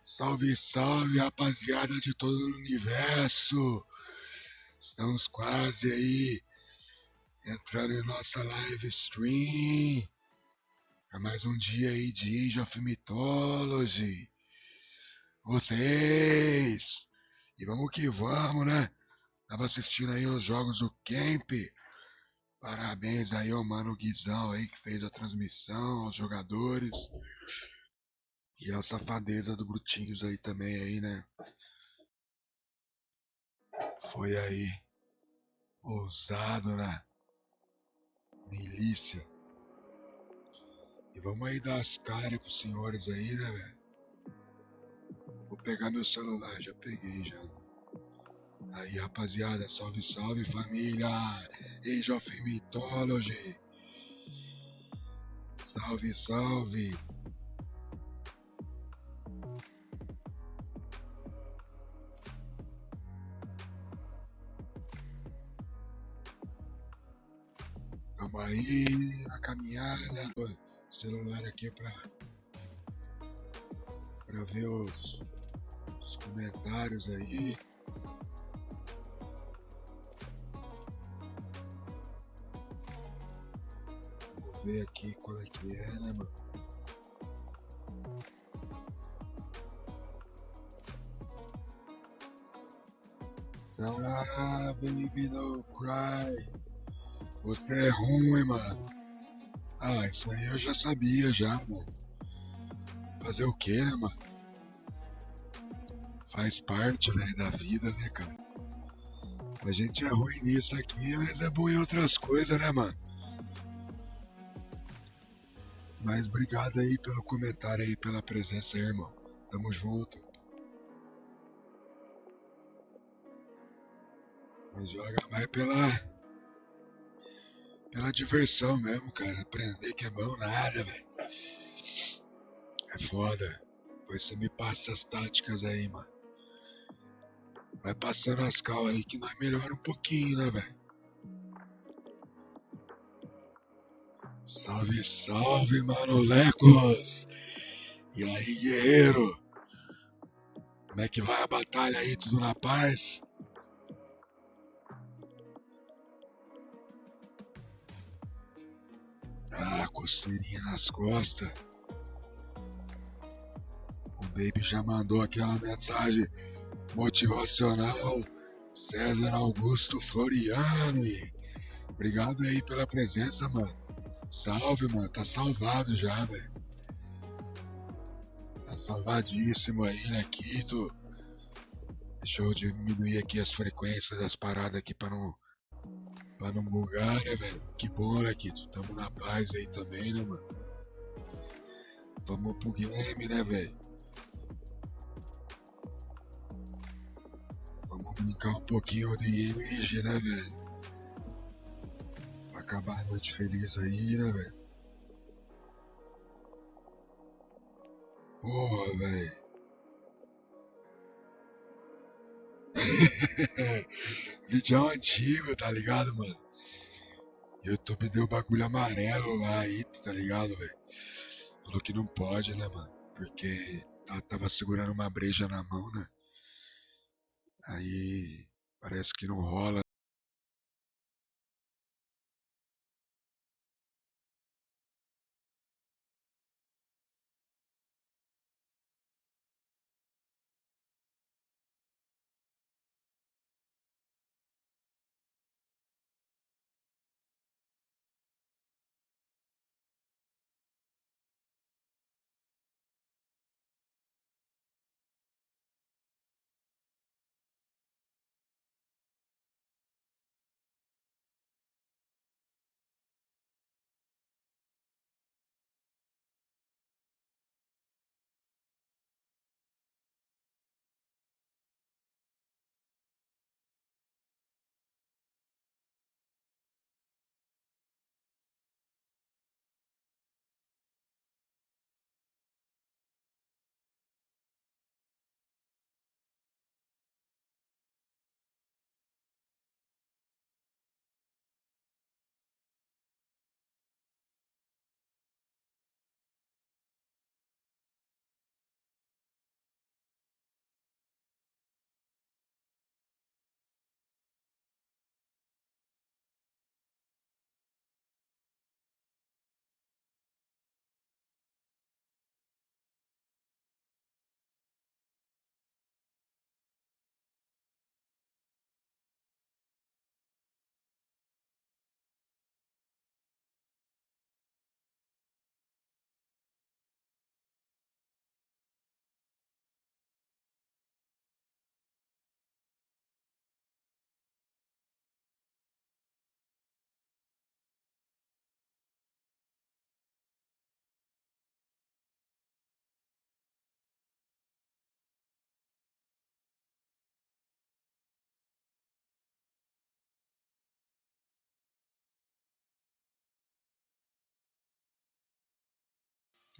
Salve, salve, rapaziada de todo o universo! Estamos quase aí entrando em nossa live stream para mais um dia aí de Age of Mythology. Vocês! E vamos que vamos, né? Tava assistindo aí os jogos do Camp. Parabéns aí ao mano Guizão aí que fez a transmissão, aos jogadores. E a safadeza do Brutinhos aí também aí, né? Foi aí ousado na milícia. E vamos aí dar as caras pros senhores aí, né, velho? Vou pegar meu celular, já peguei já. Aí, rapaziada, salve, salve, família! Age of Mythology! Salve, salve! Tamo aí na caminhada, celular aqui pra ver os comentários aí. Vou ver aqui qual é que é, né, mano? Baby don't cry. Você é ruim, mano. Ah, isso aí eu já sabia já, mano. Fazer o que, né, mano? Faz parte, velho, da vida, né, cara? A gente é ruim nisso aqui, mas é bom em outras coisas, né, mano? Mas obrigado aí pelo comentário aí, pela presença aí, irmão. Tamo junto. Nós joga mais pela diversão mesmo, cara. Aprender que é bom nada, velho. É foda. Depois você me passa as táticas aí, mano. Vai passando as cal aí que nós melhora um pouquinho, né, velho? Salve, salve, Manolecos! E aí, guerreiro? Como é que vai a batalha aí? Tudo na paz? Ah, coceirinha nas costas. O Baby já mandou aquela mensagem motivacional. César Augusto Floriano. E obrigado aí pela presença, mano. Salve, mano. Tá salvado já, velho. Tá salvadíssimo aí, né, Quito? Deixa eu diminuir aqui as frequências das paradas aqui pra não bugar, né, velho? Que bom, né, Quito? Tamo na paz aí também, né, mano? Vamos pro game, né, velho? Vamos brincar um pouquinho de image, né, velho? Pra acabar a noite feliz aí, né, velho? Porra, velho. Vídeo antigo, tá ligado, mano? YouTube deu bagulho amarelo lá aí, tá ligado, velho? Falou que não pode, né, mano? Porque tava segurando uma breja na mão, né? Aí parece que não rola.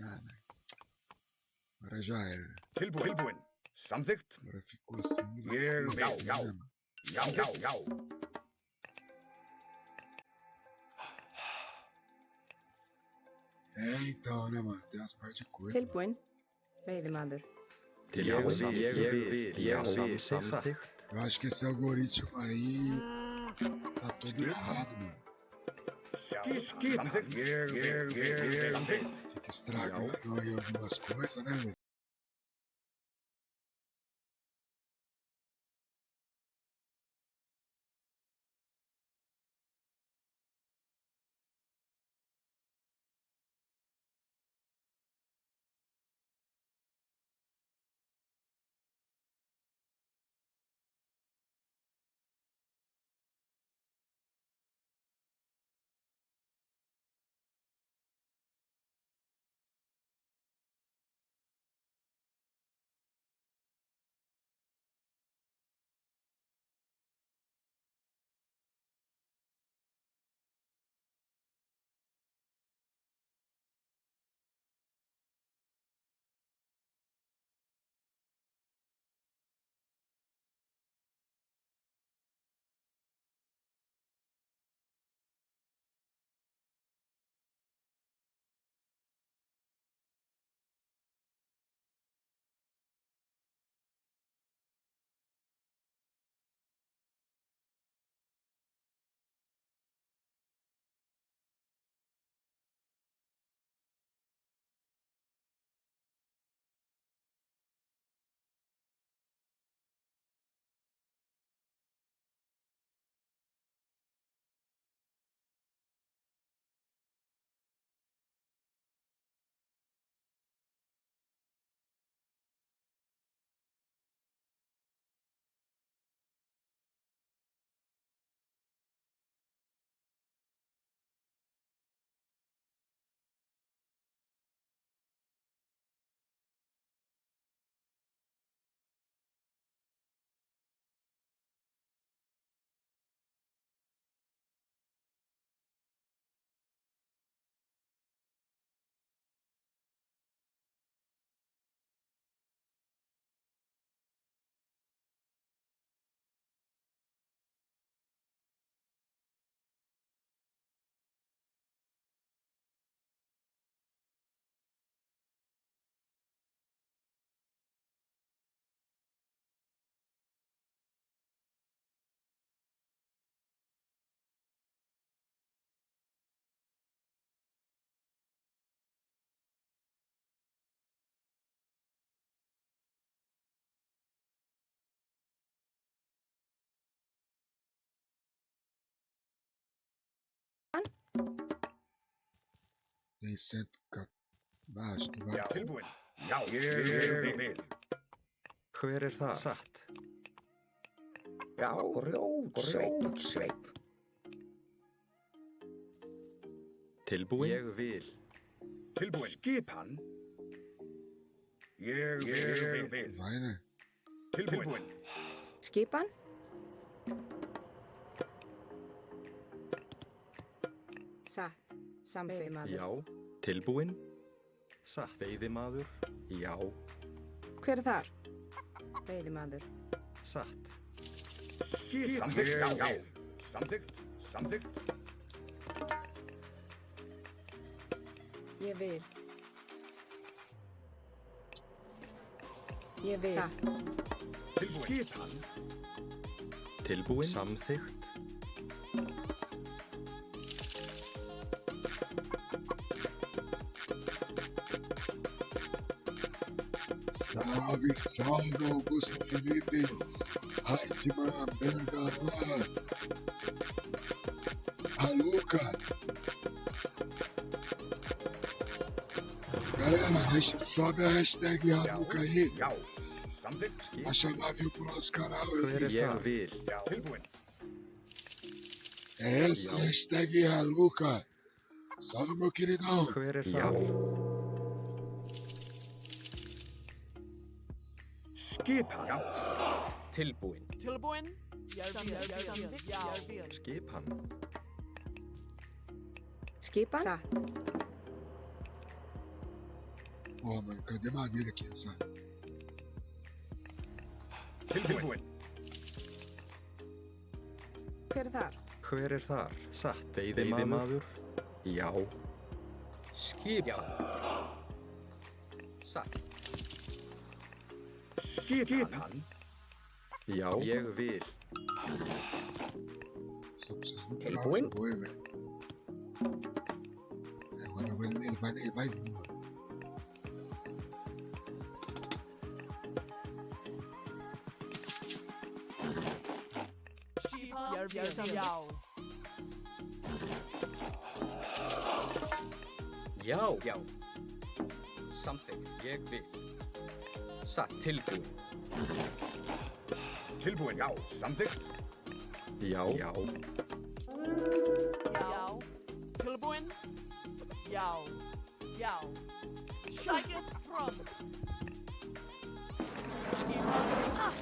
Ah, né? Agora já era. Tilbúin. Samþykkt. Agora ficou assim, vai Ég ser vil. assim, né, mano? Já. É, então, né, mano? Tem umas partes de coisa. Tilbúin, veiðimaður. Ég samþykkt. Eu acho que esse algoritmo aí tá todo errado, mano. Samþykkt. Ég samþykkt. Fica estragando aí algumas coisas, né, velho? Tem 100 baixo, não vai Já, ser. tilbúin. Já, ég vil. Hver er það? Satt. Já, grjótsveinn. Tilbúin? Ég vil. Tilbúin. Skipan. Ég vil. Vai, né? Tilbúin. Skipan? Satt. Samþykkt. Já. Tilbúin? Satt. Veiðimaður? Já. Hver er þar? Veiðimaður. Satt. Samþykkt. Já. Samþykkt. Samþykkt. Ég vil. Ég vil. Satt. Tilbúin. Skipan. Tilbúin? Samþykkt. Salve, salve, Augusto Felipe, Hartmann, Bengalan, Haluca. Galera, sobe a hashtag Haluca aí, Já. Samþykkt. pra chamar view pro nosso canal Hver aí. er það? Ég vil. Já. Tilbúin. É essa a hashtag Haluca. Salve, meu queridão. Hver er það? Skipan. Já. Tilbúin. Tilbúin? Samþykkt. Já. Skipan. Skipan? Satt. Pô, mano, cadê madeira aqui, sabe? Tilbúin. Hver er þar? Hver er þar? Satt. Veiðimaður? Já. Skipan. Satt. Skipan. Já. Ég vil. Só preciso do Tilbúin? carro, boi, velho. Agora vai nele, vai vir, mano. Já. Já. Já. Samþykkt. Ég vil. Satt. Tilbúin. Tilbúin. Já. Samþykkt. Já. Já. Já. Tilbúin? Já. Já. Sækir fram. Skipan.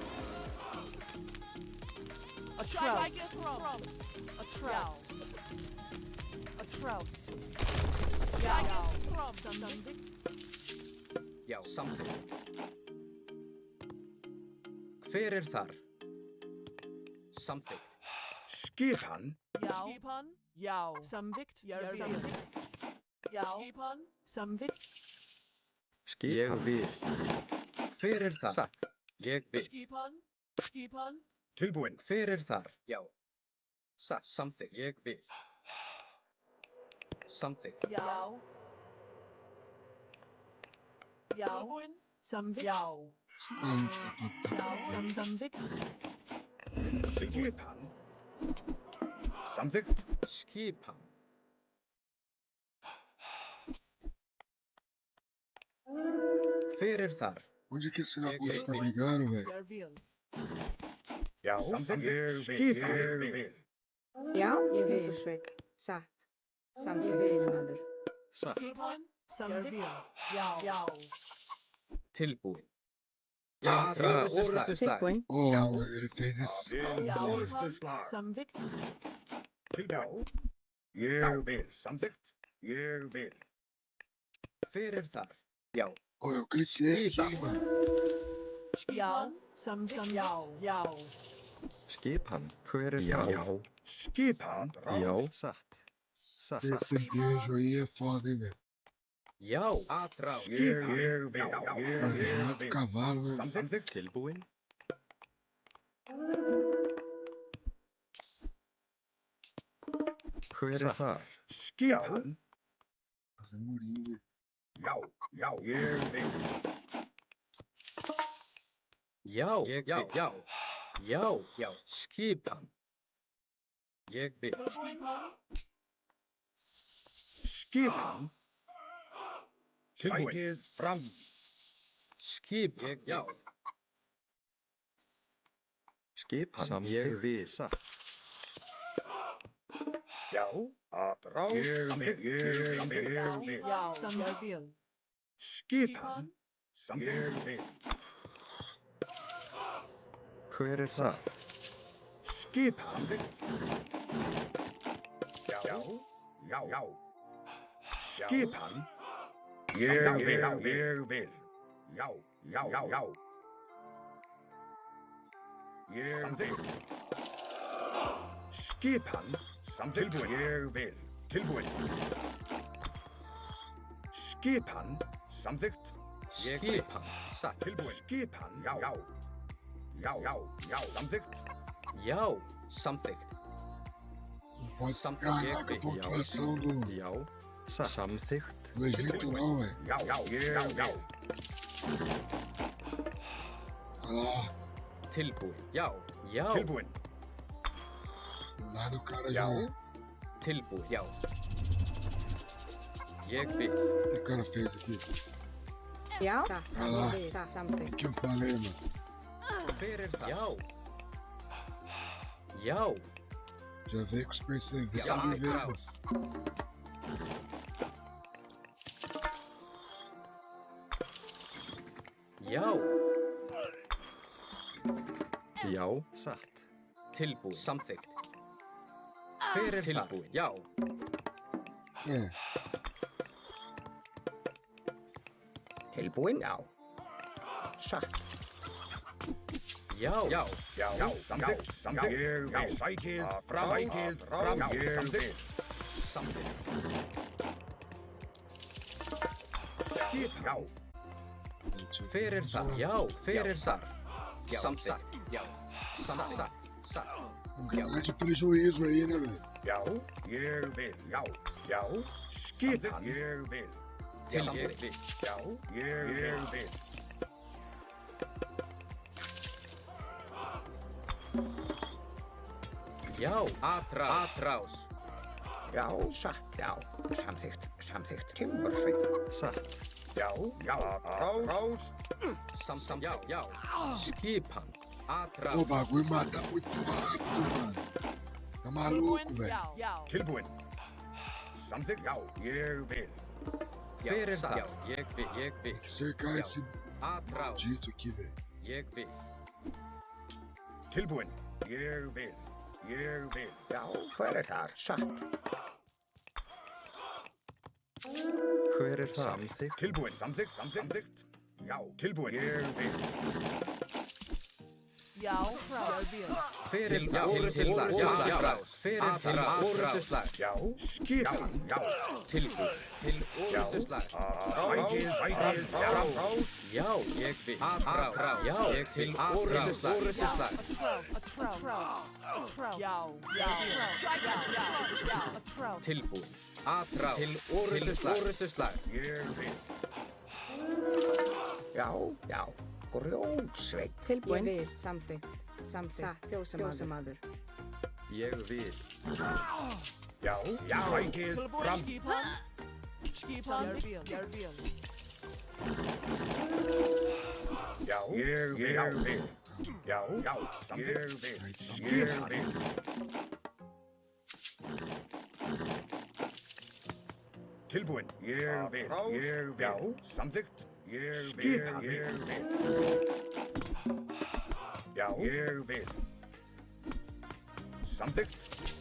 A trous. Sækir fram. A trous. A trous. Sækir fram. Samþykkt. Já. Samþykkt. Hver er þar? Samþykkt. Skipan. Já. Skipan. Já. Samþykkt. Samþykkt. Já. Skipan. Samþykkt. Ég vil. Hver er þar? Satt. Ég vil. Skipan. Skipan. Tilbúin. Hver er þar? Já. Satt. Samþykkt. Ég vil. Samþykkt. Já. Já. Tilbúin. Samþykkt. Já. Já. Samþykkt. Skipan. Samþykkt. Skipan. Hver er þar? Onde que esse Augusto tá brigando, velho? Järvil. Já. Samþykkt. Skipan. Já. Ég vil. Sveinn. Satt. Samþykkt. Veiðimaður. Satt. Skipan. Samþykkt. Já. Já. Tilbúin. Já. Orðuslag. Tilbúin. Ó, ele fez esse Já. Orðuslag. Slag. Samþykkt. Tilbúin. Ég vil. Samþykkt. Ég vil. Hver er þar? Já. Ó, eu cliquei aqui, mano. Já. Samþykkt. Já. Já. Skipan. Hver er það? Já. Skipan. Já. Satt. Satt. Esse beijo aí é foda, hein, velho? Já. Atrá. Ég vil. Ég Mato vil. cavalo, né? Samþykkt. Tilbúin? Hver er þar? Skipan. Fazer murinho, né? Já. Já. Ég vil. Já. Ég vil. Já. Já. Já. Skipan. Ég vil. Skipan. Sækið fram. Skipan. Já. Skipan. Ég vil. Satt. Já. Atrás. Ég vil. Já, som jeg vil. Skipan. Ég vil. Hver er það? Skipan. Já. Já. Skipan. Ég vil. Já. Ég vil. Skipan. Tilbúin. Ég vil. Tilbúin. Skipan. Samþykkt. Skipan. Satt. Tilbúin. Skipan. Já. Samþykkt. Já. Samþykkt. Pode Samþykkt. caraca, a pontuação do, Já. Satt. Samþykkt. do Egito não, velho. Já. Olha lá, Tilbúin. Já. Já. Tilbúin. lá no cara Já. já. Tilbúin. Já. Ég vil. O que o cara fez aqui? Já. Olha lá, Something. o que eu falei, mano? Hver er það? Já. Já. Já veio com os perseverantes Já. de ver. Atrás. Já. Já. Satt. Tilbúin. Samþykkt. Hver er tilbúin? Já. É, Tilbúin? Já. Satt. Já. Já. Já. Samþykkt. Ég vil. Sækið fram. Ég vil. Samþykkt. Skipan. Hver er það? Já. Hver er þar? Já. Samþykkt. Já. Samþykkt. Satt. um grande prejuízo aí, né, velho? Já. Ég vil. Já. Skipan. Ég vil. Ég vil. Já. Ég vil. Já. Atrás. Já, satt. Já. Samþykkt. Timbursveit. Satt. Já. Atrás. Já. Skipan. Atrás. O bagulho mata muito rápido, mano. Tá maluco, velho. Já. Tilbúin. Samþykkt. Já. Ég vil. Hver er það? Já. Ég vil. Tem que cercar esse Atrás. maldito aqui, velho. Ég vil. Tilbúin. Ég vil. Já, hver er þar? Satt. Hver er það? Samþykkt. Tilbúin. Samþykkt. Já. Tilbúin. Ég vil. Já, ég vil. Hver er orrustuslag? Já. Hver er til orrustuslag? Já. Skipan. Já. Tilbúin. Til orrustuslag. Sækið fram. Já. Ég vil. Atrás. Já. Ég til orrustuslag. Tilbúin. Atrás. Til orrustuslag. Ég vil. Já. Grjótsveit. Tilbúin. Ég vil. Something. Satt. Fjósamaður. Ég vil. Já. Sækið fram. Skipan. Jeg vil. Já. Ég vil. Já. Samþykkt. Ég vil. Tilbúin. Ég vil. Já. Samþykkt. Skipan. Ég vil. Já. Ég vil. Samþykkt.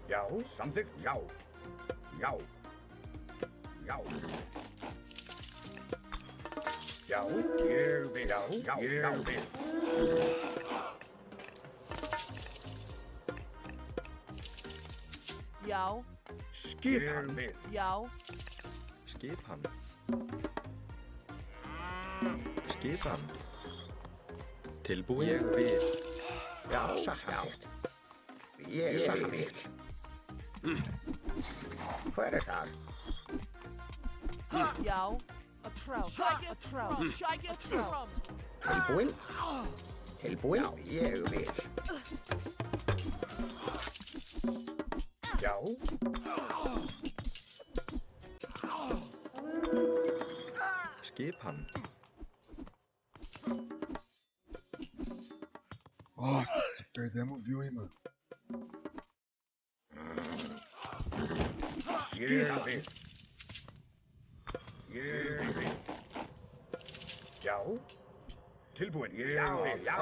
Já. Samþykkt. Já. Já. Já. Já. Ég vil. Já. Ég vil. Já. Skipan. Já. Skipan. Skipan. Tilbúin. Ég vil. Já, satt. Ég vil. Hver er þar? Já. Atrás. Tilbúin? Ég vil. Já. Skipan. Nossa, perdemos o view, hein, mano. Ég vil. Ég vil. Já. Tilbúin. Ég vil. Já.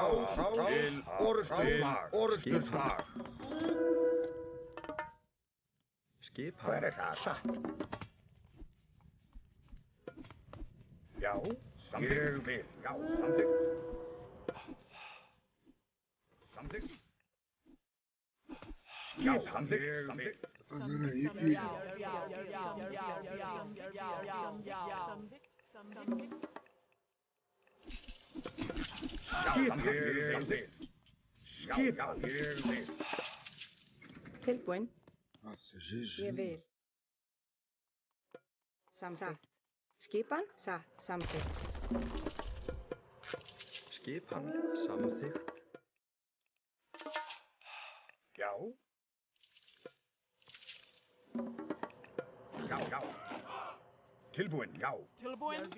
Til orrustuslag. Orrustuslag. Skipan. Hver er það? Satt. Já. Samþykkt. Ég vil. Já. Samþykkt. Samþykkt. Já. Samþykkt. Samþykkt. Fazendo aí, filho. Skipa, ég vil. Tilbúin. Nossa, Ég GG. vil. Samþykkt. Skipan? Satt. Samþykkt. Skipan. Samþykkt. Já. Já, já. Tilbúin, já. Tilbúin.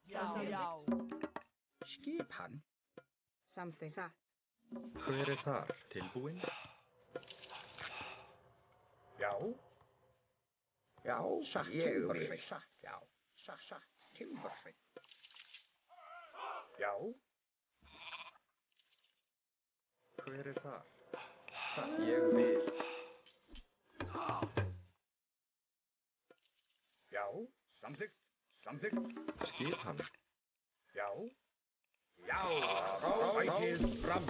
Já. Skipan. Samþykkt. Satt. Hver er þar? Tilbúin? Já. Já, satt. Ég vil. Satt, já. Satt. Timbursveit. Já. Hver er þar? Satt. Ég vil. Já. Samþykkt. Samþykkt. Skipan. Já. Já. Fætið fram.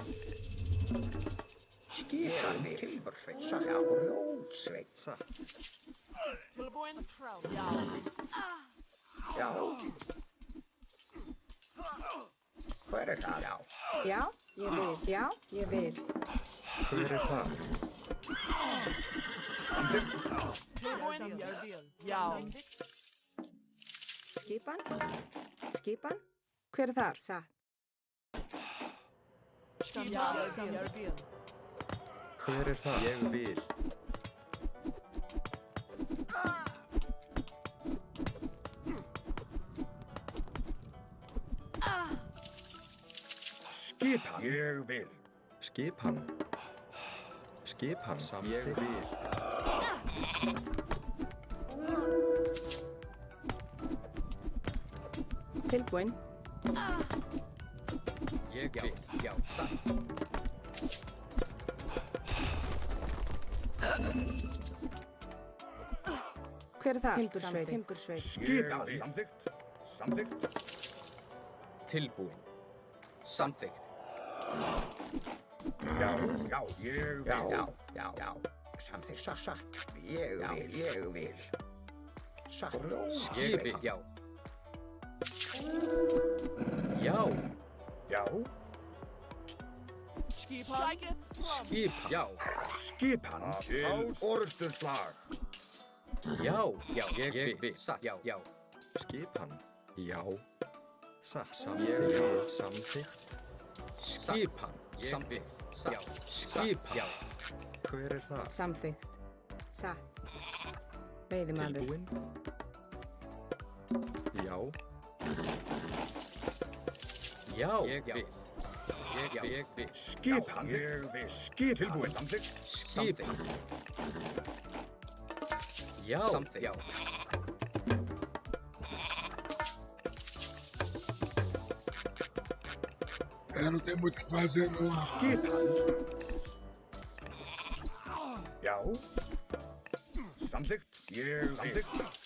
Skipan. Timbursveit. Satt, já. Grjótsveit. Satt. Tilbúin. Já. Já. Hver er það? Já. Já, ég vil. Já, ég vil. Hver er þar? Tilbúin. Já. Skipan? Skipan? Hver er þar? Satt. Já. Hver er þar? Ég vil. Skipa. Ég vil. Skipan. Skipan. Ég vil. Tilbúin. Ég vil. Já. Satt. Hver er þar? Timbursveit. Timbursveit. Skipa. Samþykkt. Samþykkt. Tilbúin. Samþykkt. Já. Já. Ég vil. Já. Samþykkt. Satt. Ég vil. Satt. Skipi. Já. Já. Já. Skipan. Skip. Já. Skipan til orrustuslag. Já. Já. Ég vil. Satt. Já. Já. Skipan. Já. Satt. Samþykkt. Samþykkt. Skipan. Samþykkt. Já. Skipan. Já. Hver er þar? Samþykkt. Satt. Veiðimaður. Tilbúin? Já. Já. Ég vil. Ég vil. Skipan. Ég vil. Skipan. Tilbúin. Samþykkt. Skipan. Já. Samþykkt. Já. Não tem muito o que fazer, não. Skipan. Já. Samþykkt. Ég vil. Samþykkt.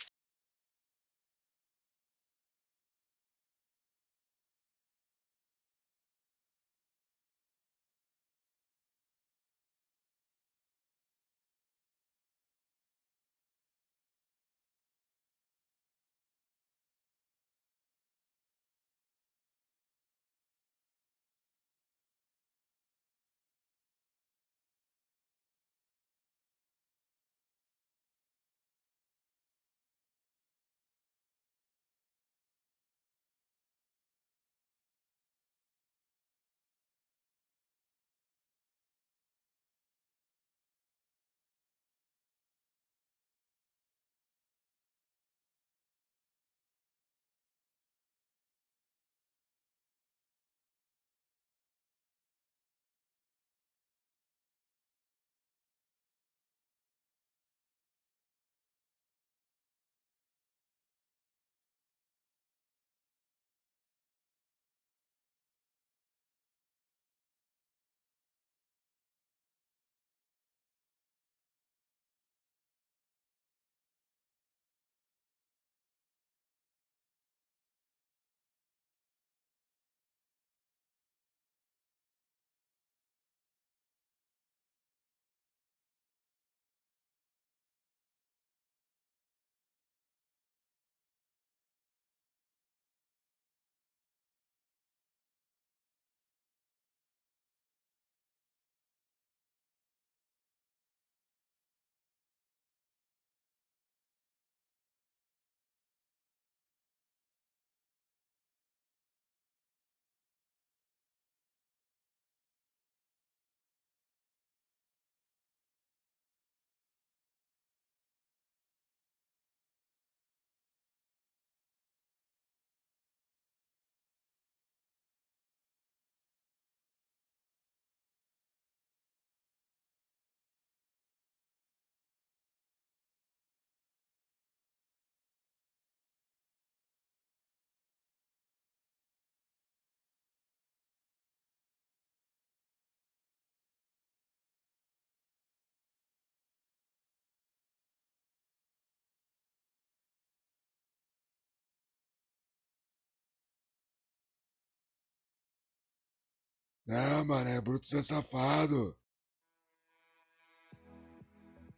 Não, mano, é Brutus é safado.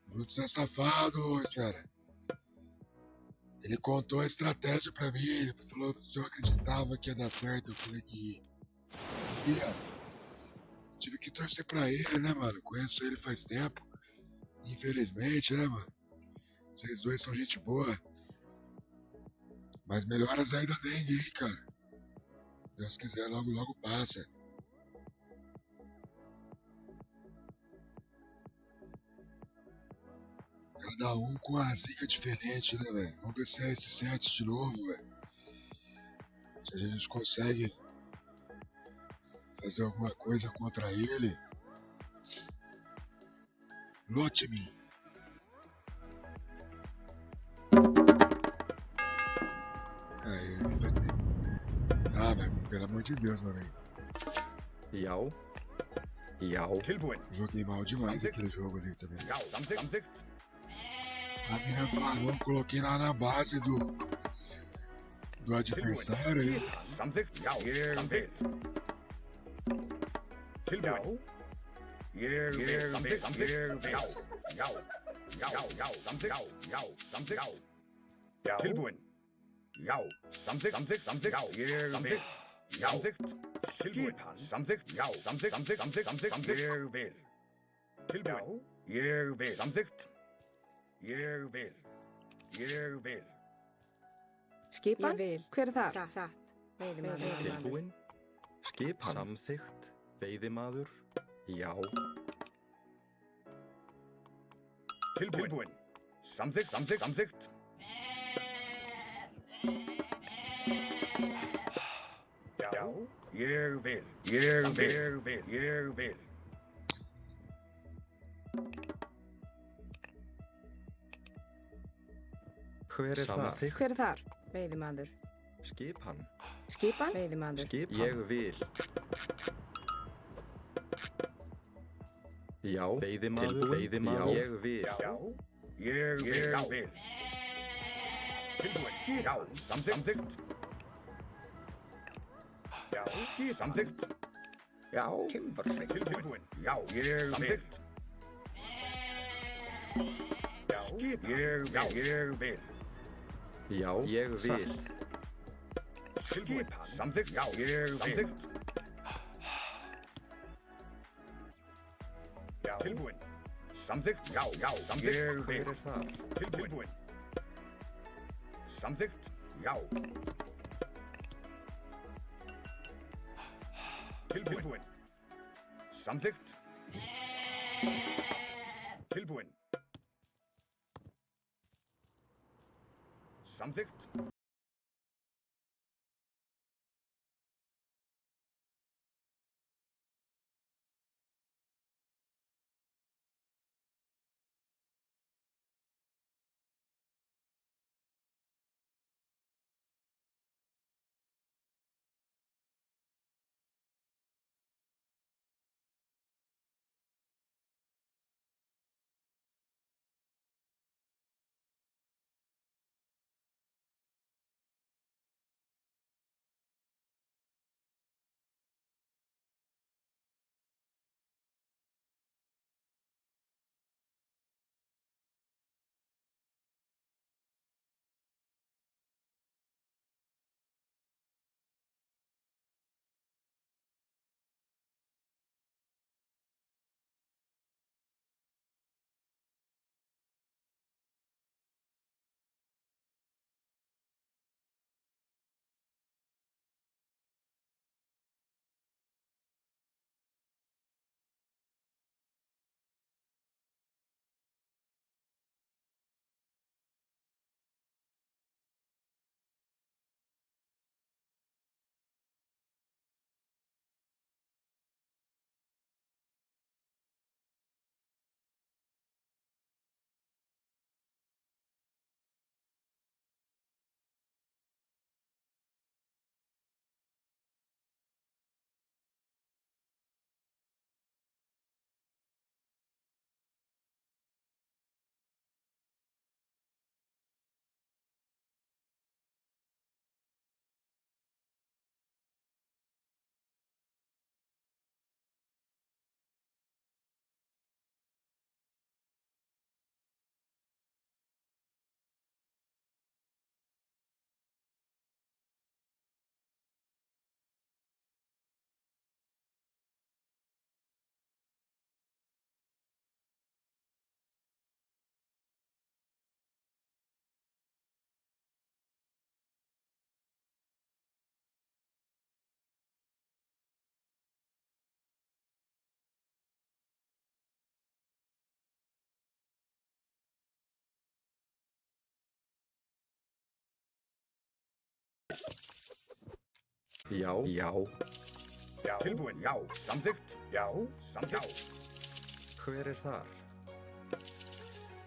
Brutus é safado, esfera. Ele contou a estratégia pra mim, ele falou se eu acreditava que ia dar certo, eu falei que ia. Tive que torcer pra ele, né, mano? Conheço ele faz tempo. Infelizmente, né, mano? Vocês dois são gente boa. Mas melhoras ainda tem aí, cara. Deus quiser, logo, logo passa. Cada um com a zica diferente, né, velho? Vamos ver se é esse set de novo, velho. Se a gente consegue fazer alguma coisa contra ele. Lote-me. Ele vai ter. Ah, mas pelo amor de Deus, meu amigo. Já. Já. Tilbúin. Joguei mal demais aquele jogo ali também. Já, samþykkt. A mina parou, coloquei lá na base do adversário aí. Samþykkt. Já, ég vil. Tilbúin. Ég vil. Samþykkt. Ég vil. Já. Samþykkt. Já, samþykkt. Já. Tilbúin. Já. Samþykkt. Já, ég vil. Samþykkt. Tilbúin. Samþykkt. Já, samþykkt. Ég vil. Tilbúin. Ég vil. Samþykkt. Ég vil. Ég vil. Skipan? Ég vil. Hver er það? Satt. Veiðimaður. Tilbúin. Skipan. Samþykkt. Veiðimaður. Já. Tilbúin. Samþykkt. Já. Ég vil. Ég vil. Hver er það? Samþykkt. Hver er þar? Veiðimaður. Skipan. Skipan? Veiðimaður. Skipan. Ég vil. Já. Veiðimaður. Veiðimaður. Ég vil. Já. Ég vil. Tilbúin. Já. Samþykkt. Já. Samþykkt. Já, timbursveit. Tilbúin. Já. Ég vil. Já. Ég vil. Já. Ég vil. Skipan. Samþykkt. Já. Ég vil. Já. Tilbúin. Samþykkt. Já. Samþykkt. Ég Hver vil. er það? Tilbúin. Samþykkt. Já. Tilbúin. Samþykkt. Tilbúin. Samþykkt. Já, já. Já. Tilbúin, já. Samþykkt, já. Samþykkt. Hver þar?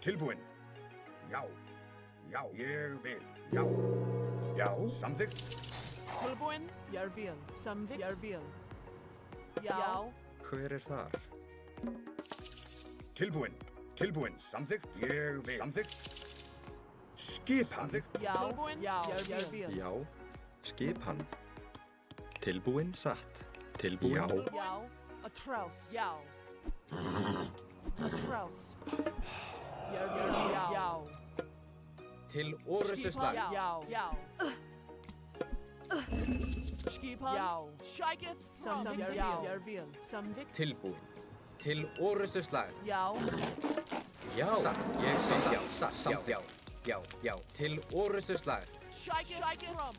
Tilbúin. Já. Já. Ég vil. Já. Já. Samþykkt. Tilbúin. Ég vil. Samþykkt. Ég vil. Já. Hver þar? Tilbúin. Tilbúin. Samþykkt. Ég vil. Samþykkt. Skipan. Samþykkt. Já. Tilbúin. Já. Ég vil. Já. Skipan. Tilbúin satt. Tilbúin. Já. Já. A trous. Já. A trous. Ég vil. Já. Til orustuslag. Já. Já. Skipan. Já. Shækið. Samþykkt. Ég vil. Samþykkt. Tilbúin. Til orustuslag. Já. Já. Satt. Ég satt. Já. Satt. Já. Já. Já. Já. Til orustuslag. Shækið.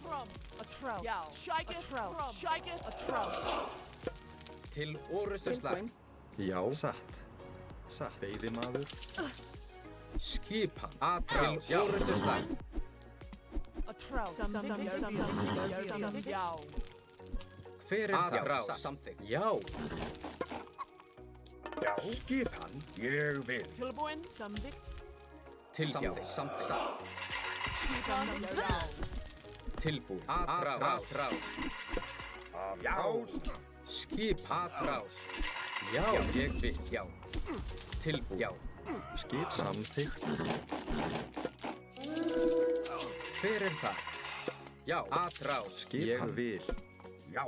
From. A trous. Já. Shækið. From. Shækið. A trous. Til orustuslag. Já. Satt. Satt. Veiðimaður. Skipan. Til orustuslag. A trous. Samþykkt. Já. Hver það? Samþykkt. Já. Já. Skipan. Ég vil. Tilbúin. Samþykkt. Tilbúin. Samþykkt. Skipan. Já. Tilbúin. Atrás. Já. Skipan. Atrás. Já. Ég vil. Já. Tilbúin. Já. Skip samþykkt. Hver það? Já. Atrás. Ég vil. Já.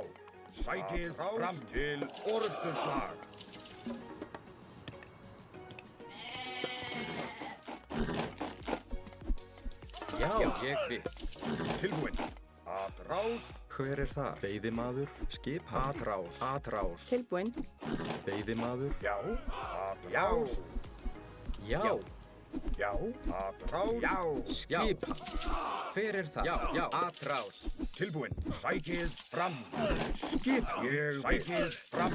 Sækið fram til orustuslag. Já. Ég vil. Tilbúin. Atrás. Hver þar? Veiðimaður. Skipan. Atrás. Tilbúin. Veiðimaður. Já. Atrás. Já. Já. Atrás. Já. Skipan. Hver það? Já. Já. Atrás. Tilbúin. Sækið fram. Skipan. Ég sækið fram.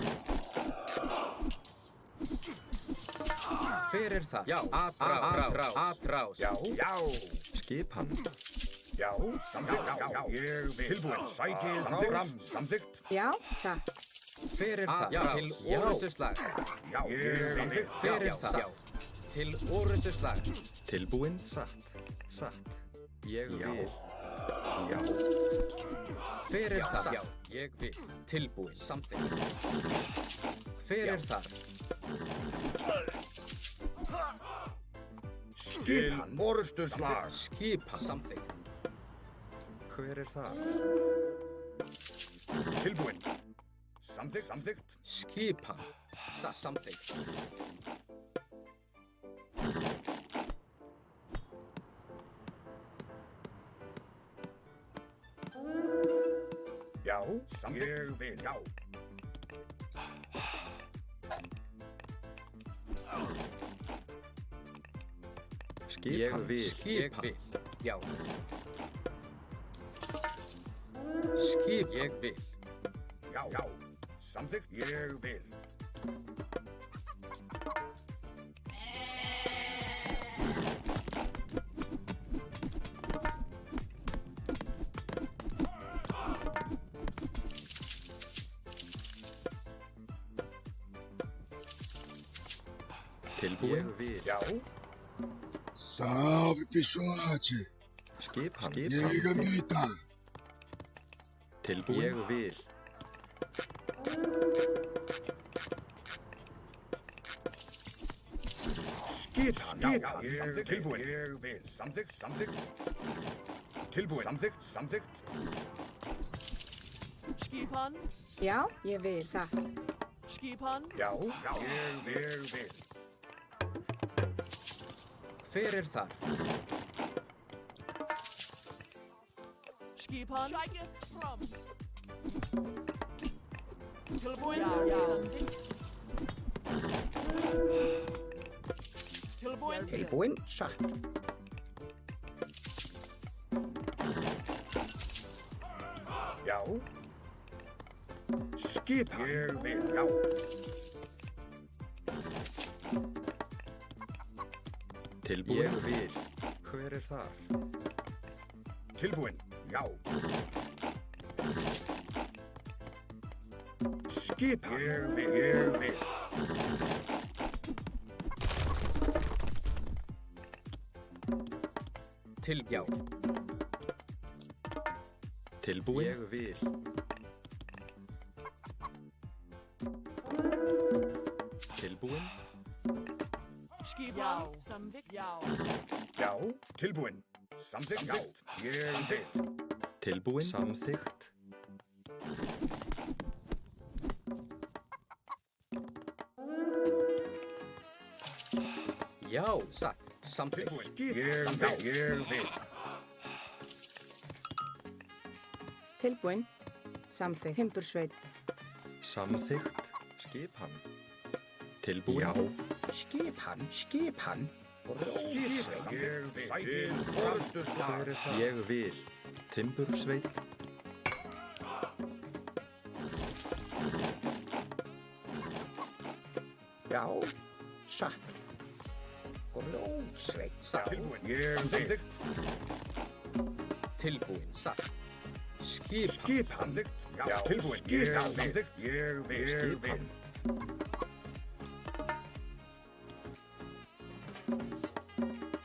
Hver það? Já. Atrás. Já. Já. Skipan. Já. Samþykkt. Já. Ég vil. Tilbúin. Sækið fram. Samþykkt. Já, satt. Hver það? Já. Til orustuslag. Já. Ég samþykkt. Hver það? Já. Til orustuslag. Tilbúin satt. Satt. Ég vil. Já. Hver það? Já. Ég vil. Tilbúin. Samþykkt. Hver það? Skipan. Orustuslag. Skipan. Samþykkt. Hver það? Tilbúin. Samþykkt. Samþykkt. Skipan. Samþykkt. Já. Samþykkt. Ég vil. Já. Skipan. Ég vil. Skipan. Já. Skip. Ég vil. Já. Já. Samþykkt. Ég vil. Tilbúin. Ég vil. Já. Salve, Pichote! Skipan. E aí, Gamita? Tilbúin. Ég vil. Skipan. Já. Ég tilbúin. Ég vil. Samþykkt. Samþykkt. Tilbúin. Samþykkt. Samþykkt. Skipan. Já, ég vil, satt. Skipan. Já. Já. Ég vil. Hver þar? Skipan. Shækið. From. Tilbúin. Já. Tilbúin. Tilbúin satt. Já. Skipan. Ég vil. Já. Tilbúin. Ég vil. Hver þar? Tilbúin. Já. Skipan. Ég vil. Já. Tilbúin. Ég vil. Tilbúin. Skipan. Samþykkt. Já. Tilbúin. Samþykkt. Ég vil. Tilbúin. Samþykkt. Já, satt. Samþykkt. Tilbúin. Ég vil. Tilbúin. Samþykkt. Timbursveit. Samþykkt. Skipan. Tilbúin. Já. Skipan. Ég vil. Sækir orðsturslag. Ég vil. Timbursveit. Já. Satt. Grjótsveit. Satt. Tilbúin. Ég vil. Tilbúin. Satt. Skipan. Skipan. Samþykkt. Já. Tilbúin. Ég vil. Ég vil.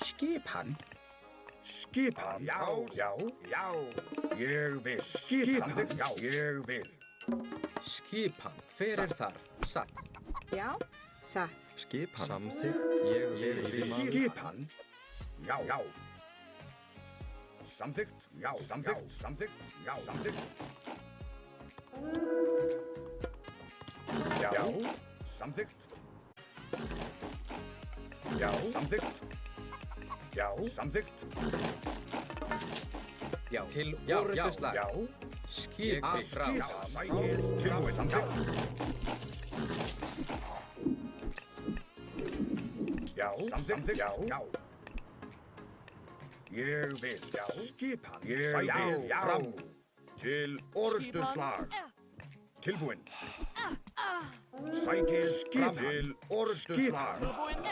Skipan. Skipan. Já. Ég vil. Skipan. Já. Ég vil. Skipan. Hver er þar? Satt. Já. Satt. Skipan. Samþykkt. Ég vil. Skipan. Já. Samþykkt. Já. Samþykkt. Já. Samþykkt. Já. Samþykkt. Já. Samþykkt. Já. Samþykkt. Já. Orrustuslag. Já. Skipan. Tilbúin. Samþykkt. Já. Samþykkt. Já. Ég vil. Já. Skipan. Ég vil. Fram. Til orðsturslag. Tilbúin. Sækir skipan. Til orðsturslag. Tilbúin.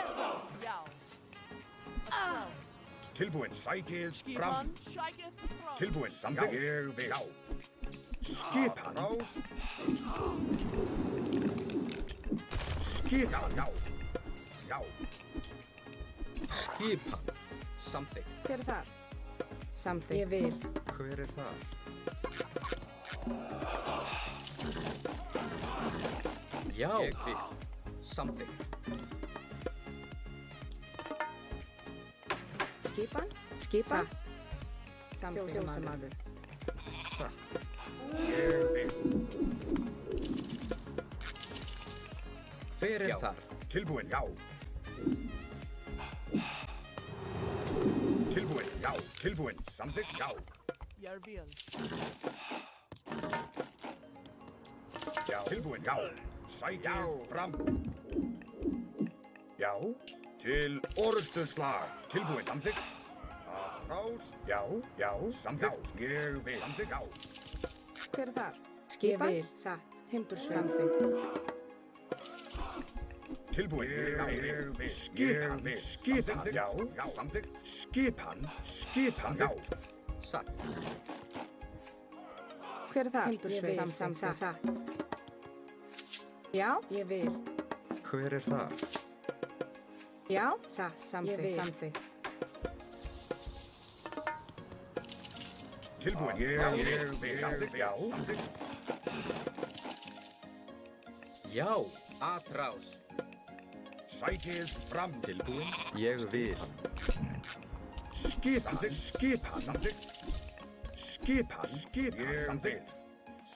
Já. Tilbúin. Sækir fram. Skipan. Sækir fram. Tilbúin. Samþykkt. Ég vil. Skipan. Skipan. Já. Skipan. Samþykkt. Hver er þar? Samþykkt. Ég vil. Hver er þar? Já. Ég vil. Samþykkt. Skipan. Samþykkt. Fjósamaður. Satt. Ég vil. Hver er þar? Tilbúin. Já. Tilbúin. Já. Tilbúin. Samþykkt. Já. Jeg vil. Já. Tilbúin. Já. Sækir fram. Já. Til orðsturslag. Tilbúin. Samþykkt. Rás. Já. Samþykkt. Ég vil. Samþykkt. Já. Hver er þar? Skipan. Ég vil. Satt. Timbursveit. Samþykkt. Tilbúin. Ég vil. Skipan. Já. Samþykkt. Skipan. Já. Satt. Hver er þar? Timbursveit. Satt. Já. Ég vil. Hver er þar? Já. Satt. Samþykkt. Tilbúin. Ég vil. Samþykkt. Já. Samþykkt. Já. Atrás. Sækir fram. Tilbúin. Ég vil. Skipan. Samþykkt. Skipan.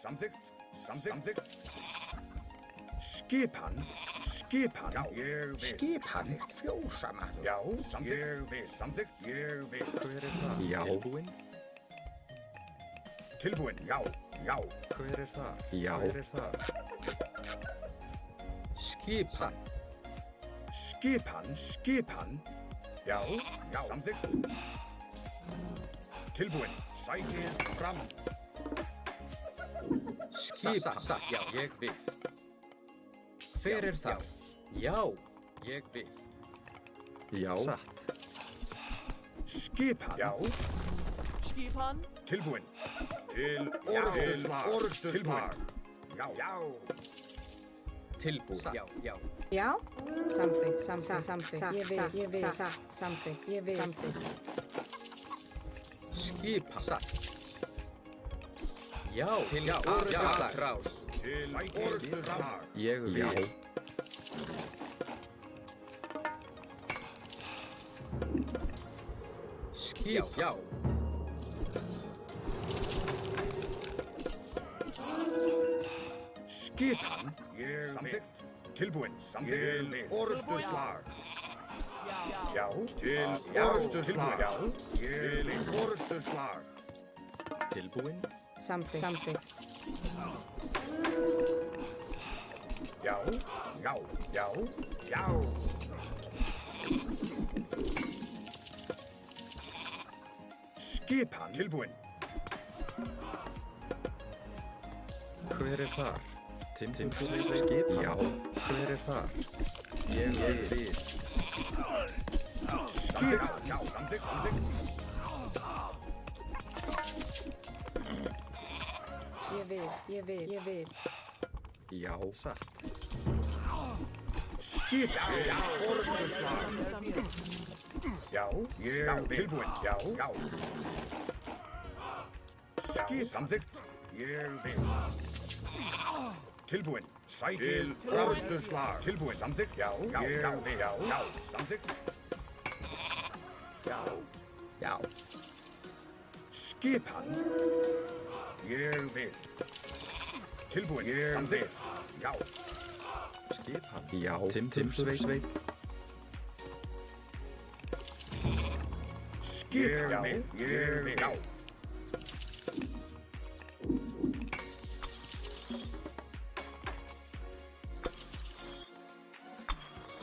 Samþykkt. Samþykkt. Skipan. Já. Ég vil. Skipan. Fjósamaður. Já. Samþykkt. Ég vil. Hver er þar? Já. Tilbúin. Tilbúin. Já. Hver er þar? Já. Hver er þar? Skipan. Skipan. Já. Samþykkt. Tilbúin. Sækir fram. Skipan. Satt. Já. Ég vil. Hver er þar? Já. Ég vil. Já. Satt. Skipan. Já. Skipan. Tilbúin. Til orðsturslag. já. Tilbúin. Já. Já. Samþykkt. Samþykkt. Ég vil. Satt. Samþykkt. Ég vil. Samþykkt. Skipan. Satt. Já. Til orðuslag. Til orðuslag. Ég vil. Skip. Já. Skipan. Ég samþykkt. Tilbúin. Samþykkt. Til orðuslag. Já. Til orðuslag. Já. Til orðuslag. Tilbúin. Samþykkt. Já. Skipan. Tilbúin. Hver þar? Timbursveit. Já. Hver þar? Ég vil. Skipan. Já. Samþykkt. Ég vil. Já, satt. Skipan. Já. Orðuslag. Já. Ég vil. Tilbúin. Já. Skip. Samþykkt. Ég vil. Tilbúin. Sækil. Orðuslag. Tilbúin. Samþykkt. Já. Ég vil. Já. Samþykkt. Já. Skipan. Ég vil. Tilbúin. Ég vil. Já. Skipan. Já, Timbursveit. Skipan. Ég vil. Já.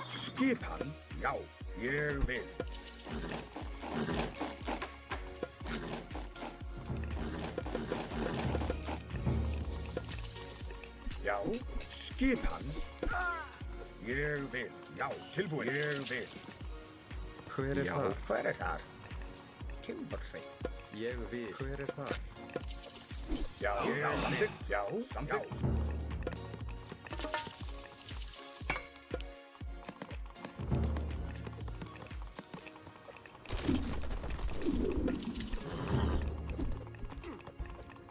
Skipan. Já. Ég vil. Já. Skipan. Ég vil. Já. Tilbúin. Ég vil. Hver þar? Hver þar? Timbursveit. Ég vil. Hver þar? Já. Samþykkt. Já. Samþykkt.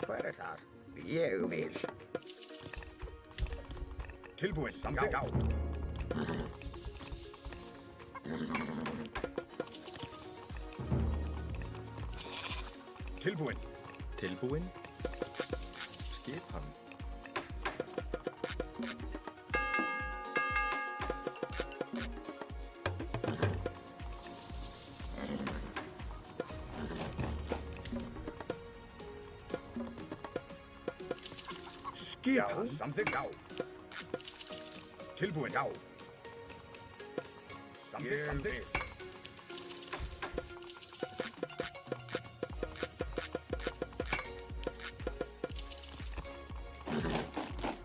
Hver þar? Ég vil. Tilbúin. Samþykkt. Já. Tilbúin. Tilbúin. Skipan. Skipan. Samþykkt. Já. Tilbúin. Já. Samþykkt.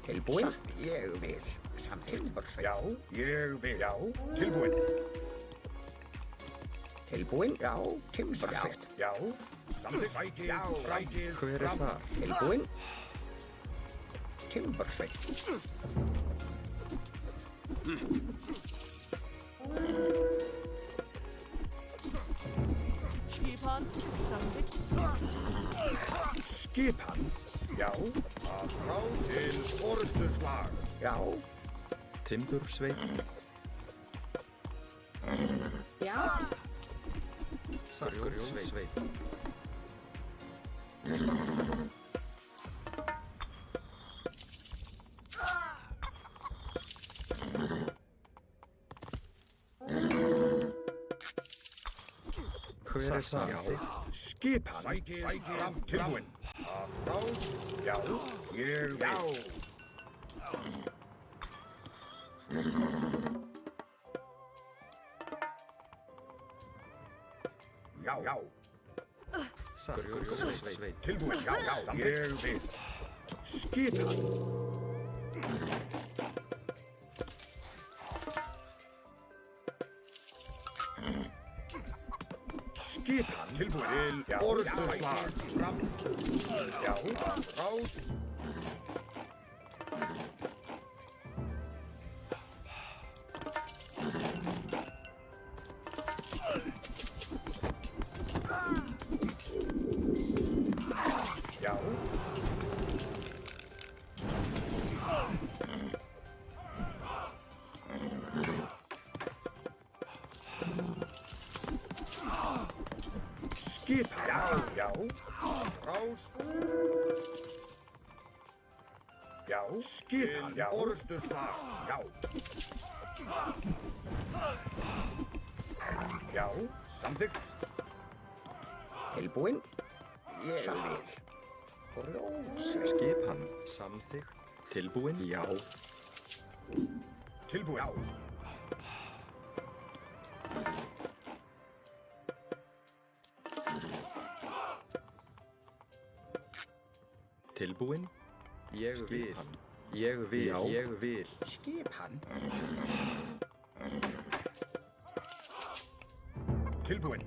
Tilbúin. Ég vil. Timbursveit. Já. Ég vil. Já. Tilbúin. Tilbúin. Já. Timbursveit. Já. Samþykkt. Sækil. Hver þar? Tilbúin. Timbursveit. Skipan. Samþykkt. Skipan. Já. Að frá til orðuslag. Já. Timbursveit. Já. Sarjónsveit. Hver þar? Já. Skipan. Sækil. Tilbúin. Að frá. Já. Ég vil. Já. Sarjónsveit. Tilbúin. Já. Ég vil. Skipan. Skipan. Tilbúin. Til orðuslag. Já. Frá. Skipan. Já. Rás. Já. Skipan. Já. Orrustuslag. Já. Já. Samþykkt. Tilbúinn? Ég vil. Rós. Skipan. Samþykkt. Tilbúin? Já. Tilbúin. Já. Tilbúin? Ég vil. Ég vil. Já. Ég vil. Skipan? Tilbúin.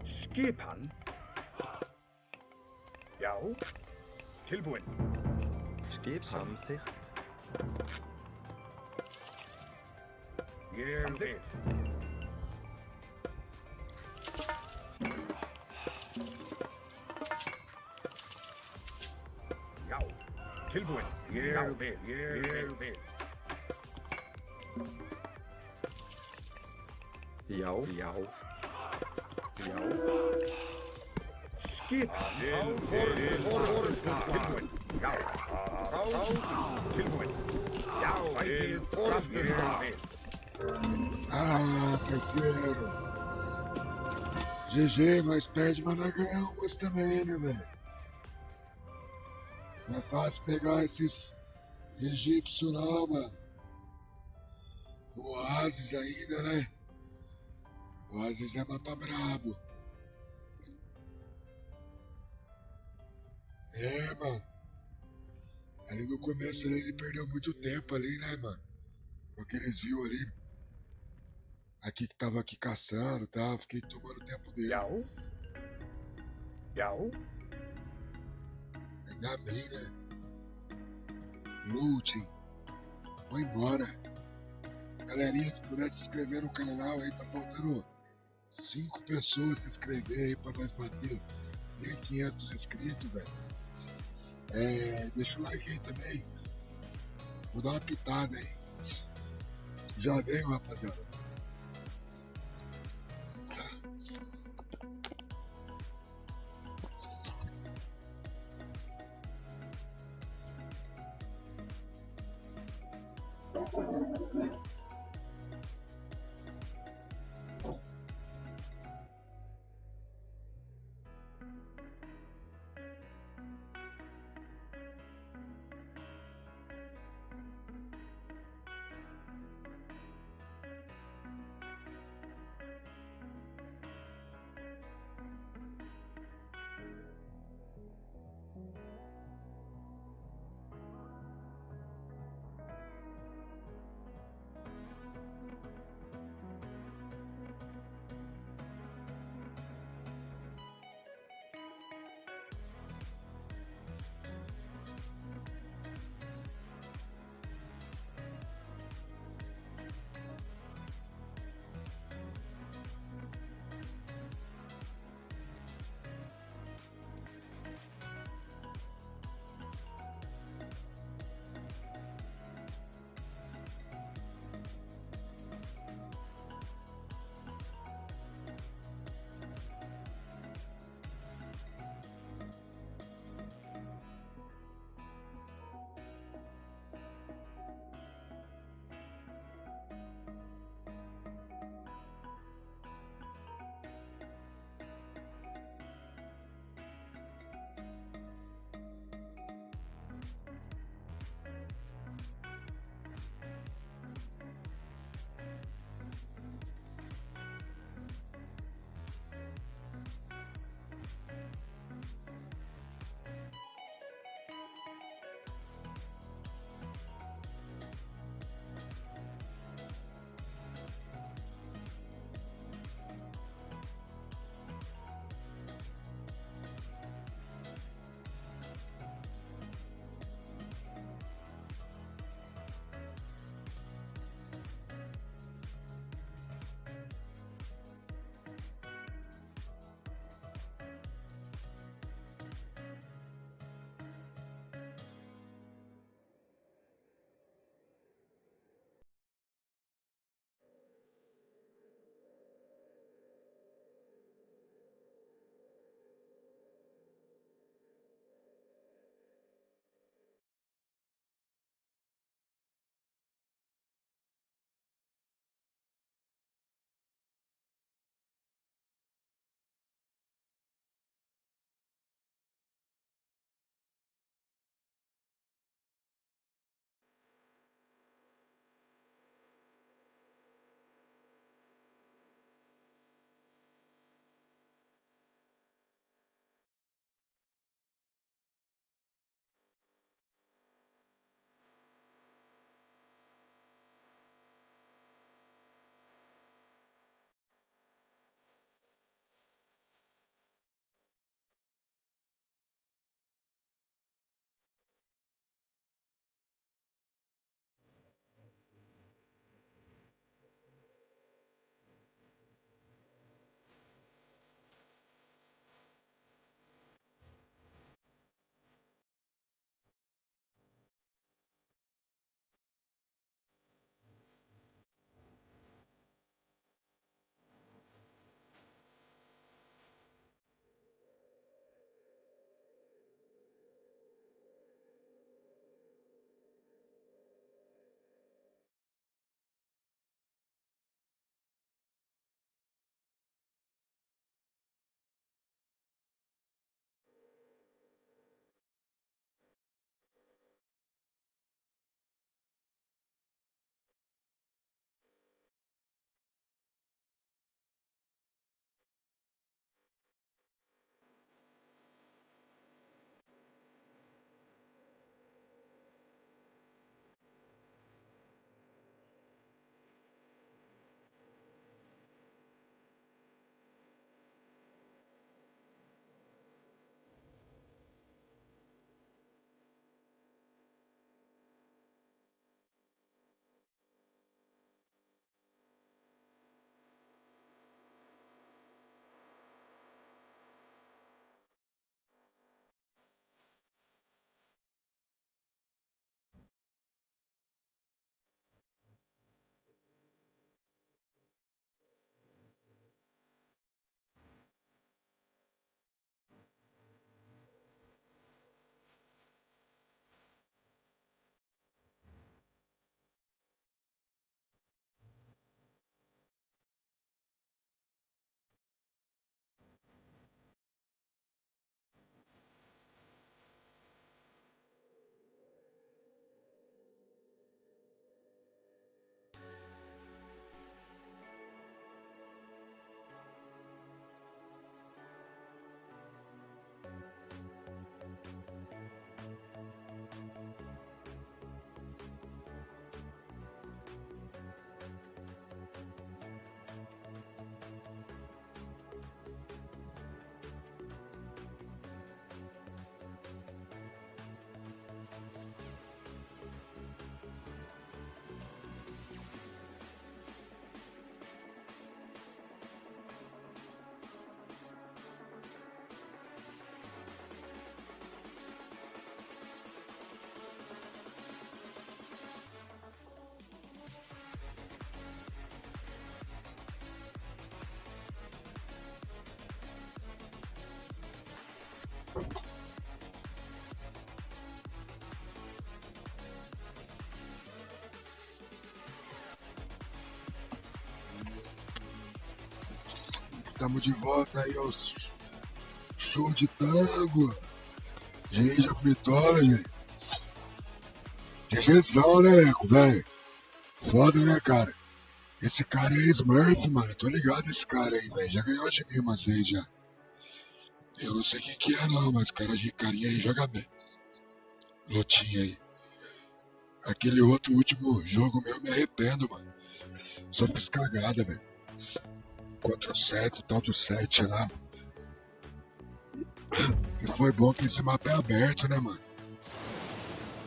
Skipan. Já. Tilbúin. Skip samþykkt. Ég vil. Já. Tilbúin. Ég vil. Ég vil. Já. Já. Já. Skipan. Orrustuslag. Tilbúin. Já. Rás. Tilbúin. Já. Sækið orrustuslag. Ah, parceiro. GG, mas perde, mas nós ganhamos também, né, velho? Não é fácil pegar esses egípcios não, mano. O Oasis ainda, né? O Oasis é mapa brabo. É, mano. Ali no começo ele perdeu muito tempo ali, né, mano? Porque eles viu ali. Aqui que tava aqui caçando e tal. Fiquei tomando o tempo dele. Já. Já. Ainda bem, né? Looting. Vou embora. Galerinha que pudesse se inscrever no canal aí, tá faltando 5 pessoas se inscrever aí pra nós bater 1.500 inscritos, velho. Deixa o like aí também. Vou dar uma pitada aí. Já veio, rapaziada. tamo de volta aí aos show de tango de Age of Mythology. GGzão, né, Leco, velho? Foda, né, cara? Esse cara é Smurf, mano. Tô ligado esse cara aí, velho. Já ganhou de mim umas vezes já. Eu não sei quem que é não, mas cara de carinha aí joga bem. Lotinha aí. Aquele outro último jogo meu, me arrependo, mano. Só fiz cagada, velho. Contra o 7, o tal do 7 lá. E foi bom que esse mapa é aberto, né, mano?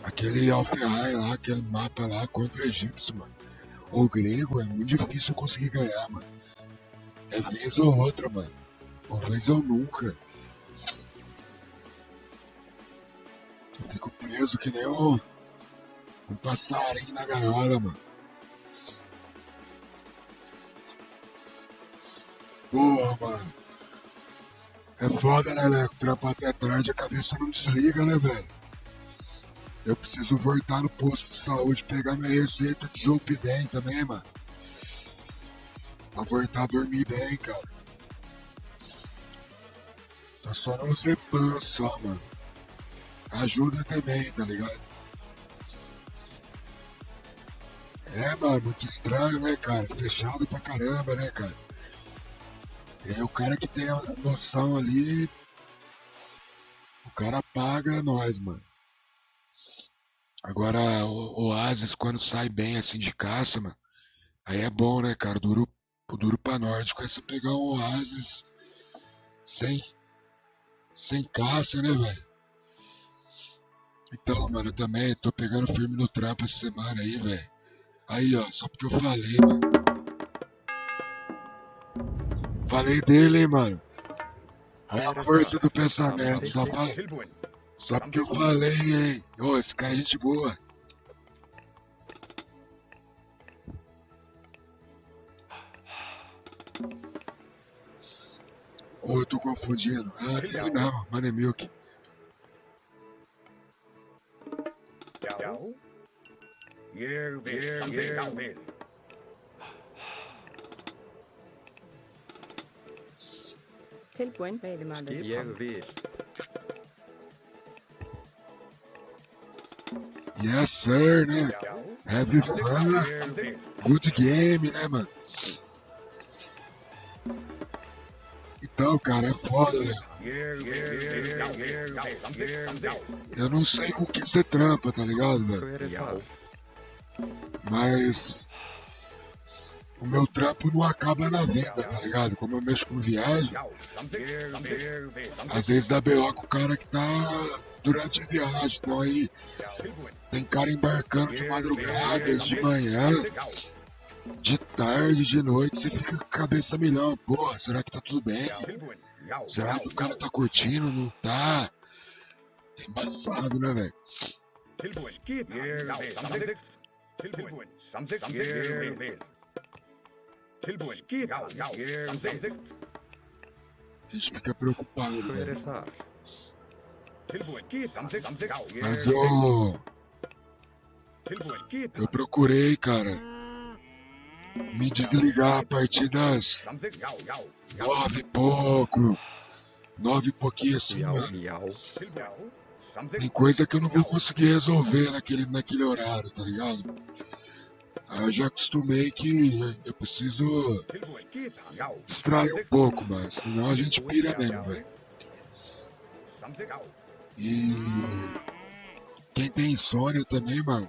Aquele Alfheim lá, aquele mapa lá contra o egípcio, mano. O grego é muito difícil conseguir ganhar, mano. É vez ou outra, mano. Ou vez ou nunca. Eu fico preso que nem um passarinho na gaiola, mano. Porra, mano. É foda, né, Leco? Trampar até tarde, a cabeça não desliga, né, velho? Eu preciso voltar no posto de saúde, pegar minha receita de Zolpidem também, mano. Pra voltar a dormir bem, cara. Tá só não ser pan só, mano. Ajuda também, tá ligado? É, mano, muito estranho, né, cara? Fechado pra caramba, né, cara? É o cara que tem a noção ali, o cara paga nós, mano. Agora, o Oasis, quando sai bem assim de caça, mano, aí é bom, né, cara? O duro pra nórdico é você pegar um Oasis sem caça, né, velho? Então, mano, eu também tô pegando firme no trampo essa semana aí, velho. Aí, ó, só porque eu falei, mano. Falei dele, hein, mano. Aí a força do pensamento, só porque eu falei, hein. Ô, esse cara é gente boa. Ô, eu tô confundindo. Ah, ele não, mano, é Milk. Tilbúin, veiðimaður. Ég vil. Yes, sir, né? Have fun. Good game, né, mano? Então, cara, é foda, né? Eu não sei com que você trampa, tá ligado, velho? Hver það? Mas o meu trampo não acaba na venda, tá ligado? Como eu mexo com viagem, às vezes dá BO com o cara que tá durante a viagem. Então aí tem cara embarcando de madrugada, de manhã, de tarde, de noite, você fica com a cabeça a milhão. Porra, será que tá tudo bem? Será que o cara tá curtindo? Não tá? É embaçado, né, velho? A gente fica preocupado, Hver velho. það? Mas eu procurei, cara, me desligar a partir das 9 e pouco, 9 e pouquinho assim, Já, mano. já. Tem coisa que eu não vou conseguir resolver naquele horário, tá ligado? Aí eu já acostumei que eu preciso distrair um pouco, mas senão a gente pira mesmo, velho. E quem tem insônia também, mano,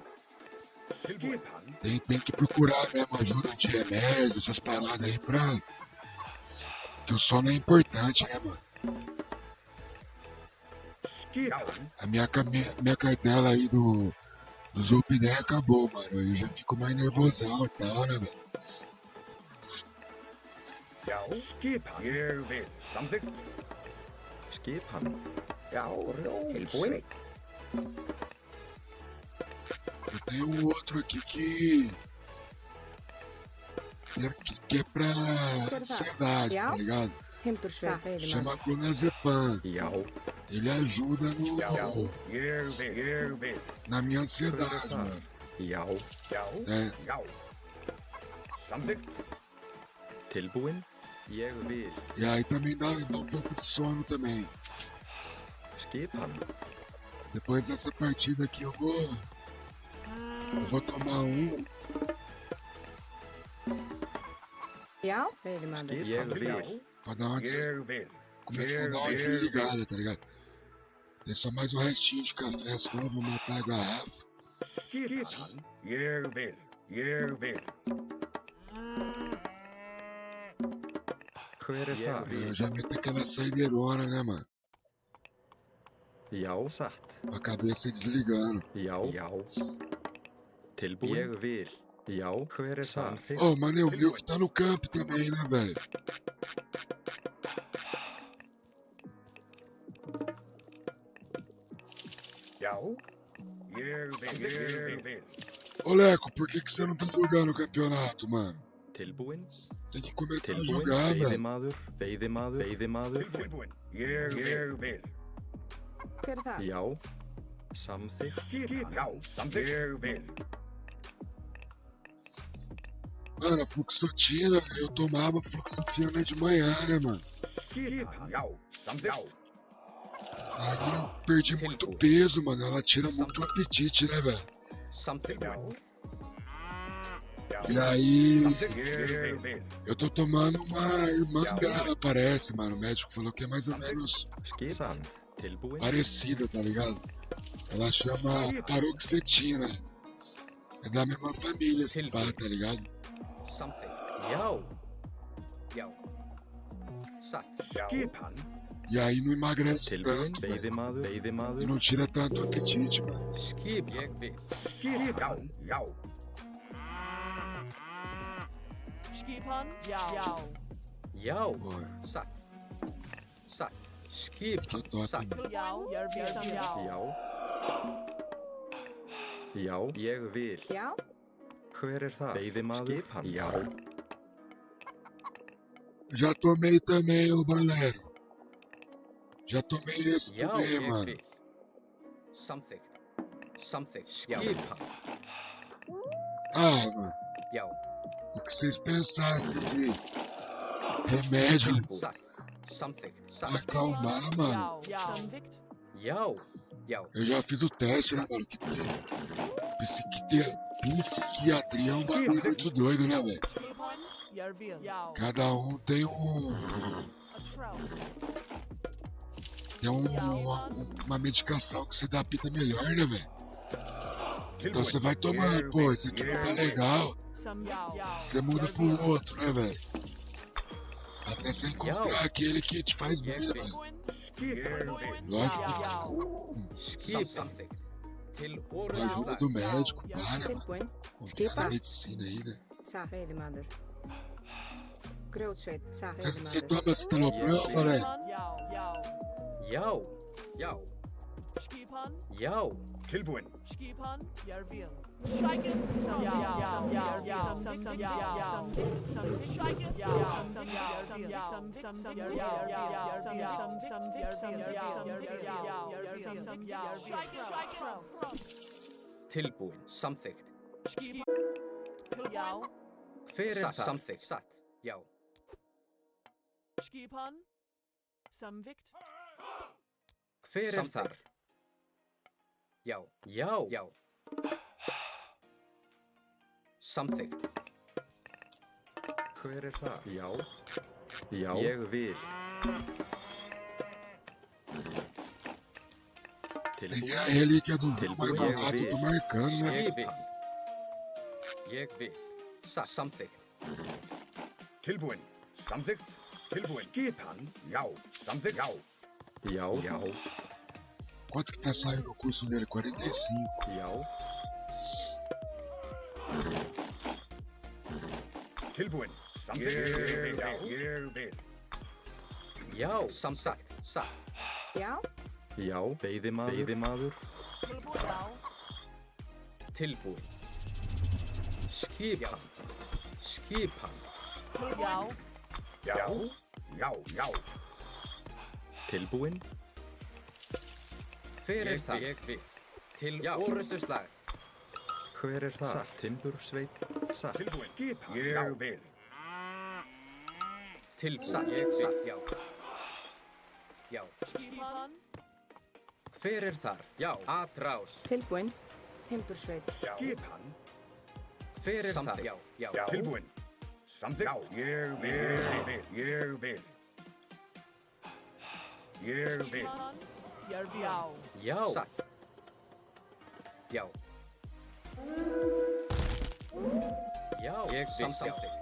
tem que procurar mesmo ajuda de remédio, essas paradas aí pra... Que o sono é importante, né, mano? A minha cartela aí do Zolpidem acabou, mano. Eu já fico mais nervosão e tal, né, velho? Skipan. Tilbúin. Eu tenho um outro aqui que é pra ansiedade, tá ligado? Timbursveit, veiðimaður. Chama clonazepam. Já. Ele ajuda na minha ansiedade, mano. Já. É, Tilbúin. Ég vil. E aí também dá um pouco de sono também. Skipan. Depois dessa partida aqui eu vou tomar um. Já, veiðimaður. Ég vil. Pra dar uma Ég vil. começar a dar uma desligada, tá ligado? Tem só mais um restinho de café só, vou matar a garrafa. Skipan. Ég vil. Ég vil. Hver það? Eu já meto aquela saideirona, né, mano? Já, satt. A cabeça desligando. Já. Já. Tilbúin. Ég vil. Já, hver það? Ô, mano, o meu que tá no campo também, né, velho? Já. Ég vil. Ég vil. Ô, Leco, por que você não tá jogando o campeonato, mano? Tilbúin. Tem que começar a Tilbúin. jogar, velho. Veiðimaður. Veiðimaður. Veiðimaður. Tilbúin. Ég vil. Hver er það? Já. Samþykkt. Skipan. Já. Samþykkt. Ég vil. Mano, a fluxotina, eu tomava fluxotina de manhã, né, mano? Skipan. Já. Samþykkt. Aí eu perdi muito peso, mano. Ela tira muito o apetite, né, velho? Samþykkt. E aí, Ég vil. eu tô tomando uma irmã dela, parece, mano. O médico falou que é mais ou menos Skipan. Tilbúin. parecida, tá ligado? Ela chama paroxetina. É da mesma família, esse pá, tá ligado? Samþykkt. Já. Já. Satt. Skipan. E aí não emagrece Tilbúin. tanto, velho. Veiðimaður. E Veiðimaður. não tira tanto apetite, mano. Skip. Ég vil. Skipan. Já. Skipan. Já. Já. Pô, Satt. Satt. Skip. aqui é top, Satt. mano. Já. Ég vil. Já. Já, ég vil. Já, Hver það? Veiðimaður. Skipan. Já. Já tomei também, ô Balero. Já tomei esse Já. também, Ég mano. vil. Samþykkt. Samþykkt. Skipan. Ah, mano. Já. O que vocês pensassem de remédio Satt. Samþykkt. pra Satt. acalmar, mano? Já. Samþykkt. Já. Já. Eu já fiz o teste, né, mano? Que psiquiatria é um bagulho muito doido, né, velho? Skipan. Ég vil. Já. Cada um tem uma medicação que se adapta melhor, né, velho? Então você vai tomando, pô, esse aqui não tá legal. Já. Você muda pro outro, né, velho? Até você encontrar aquele que te faz bem, né, velho? Lógico, Skip. Samþykkt. Til com a orðaslag. ajuda do médico, para, mano. tilbúin. Com Skipa. essa medicina aí, né? Satt, veiðimaður. Grjótsveit, satt, Você veiðimaður. toma citalopram, Valé? Já. Já. Skipan. Já. Tilbúin. Skipan. Ég vil. Steigen. Tilbúin. Samþykkt. Já. Hver er það? Samþykkt. Satt. Já. Skipan. Samþykkt. Hver er þar? Já. Já. Já. Samþykkt. Hver það? Já. Já. Ég vil. Tem Tilbúin. a relíquia do Tilbúin. mais barato, Ég tô vil. marcando, né? Ég vil. Ég vil. Satt. Samþykkt. Tilbúin. Samþykkt. Tilbúin. Skipan. Já. Samþykkt. Já. Já. Já. Quanto que tá saindo o curso dele? 45. Já. Tilbúin. Samþykkt. Já. Ég vil. Já. Samsagt. Satt. Já, Já. Veiðimaður. Veiðimaður. Tilbúin. Skipan. Skipan. Já. Já. Já. Já. Tilbúin. Hver er það? Ég vil. Til orustuslag. Hver er það? Timbursveit. Satt. Tilbúin. Skipan. Ég vil. Tilbúin. Ég vil. Já. Já. Skipan. Hver þar? Já. Atrás. Tilbúin. Timbursveit. Skipan. Hver þar? Já. Já. Já. Tilbúin. Samþykkt. Ég vil. Ég vil. Ég vil. Skipan. Já. Já. Satt. Já. Já. Ég vil. Samþykkt.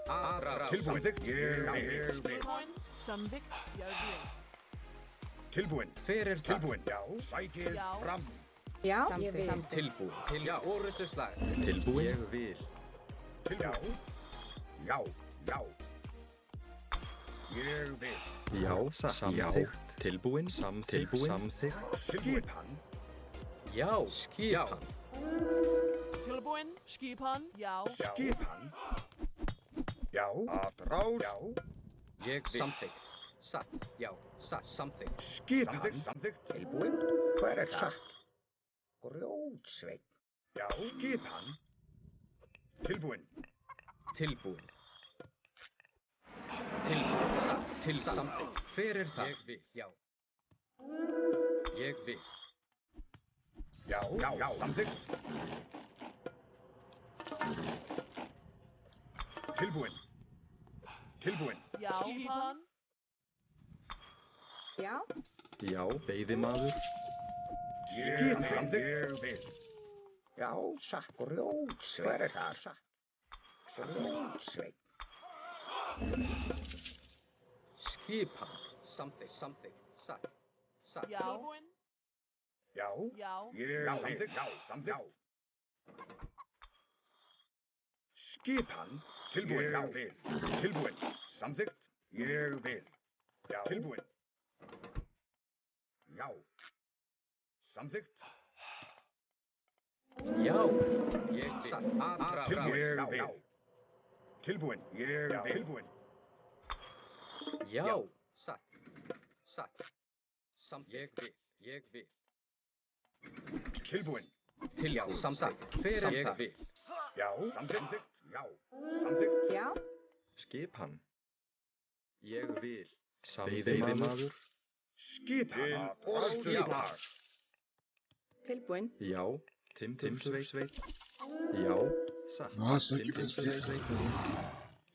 Atrás. Tilbúin. Ég vil. Tilbúin. Samþykkt. Tilbúin. Hver þar? Tilbúin. Já. Sækið Já. fram. Já, Samþykkt. ég vil. Tilbúin. Til orrustuslag. Tilbúin. Ég vil. Tilbúin. Já. Já. Ég vil. Já, samþykkt. Tilbúin, samþykkt. Skipan. Já. Skipan. Tilbúin. Skipan. Já. Skipan. Já. Atrás. Já. Ég vil. Samþykkt. Satt. Já. Satt. Samþykkt. Skipan. Samþykkt. Tilbúin. Hver það? Grjótsveit. Já. Skipan. Tilbúin. Tilbúin. Tilbúin. Satt. Til samþykkt. Hver það? Ég vil. Já. Ég vil. Já. Já. Samþykkt. Tilbúin. Tilbúin. Já. Skipan. Já, Já, veiðimaður. Skipan. Samþykkt. Ég vil. Já, satt. Grjótsveit. Hver það? Satt. Grjótsveit. Skipan. Samþykkt. Samþykkt. Satt. Satt. Já. Tilbúin. Já. Já. Ég samþykkt. Já. Samþykkt. Skipan. Tilbúin. Já. Tilbúin. Samþykkt. Ég vil. Já. Tilbúin. Já. Samþykkt. Já. Ég vil. Atrás. Tilbúin. Já. Tilbúin. Ég vil. Tilbúin. Já. Satt. Satt. Ég vil. Ég vil. Tilbúin. Til samþykkt. Hver það? Ég vil. Já. Samþykkt. Já. Samþykkt. já, Skipan. Ég vil. Veiðimaður. Skipan. Orðstuðslag. tilbúin. Já, Timbursveit. Já, satt. Nossa, que besteira.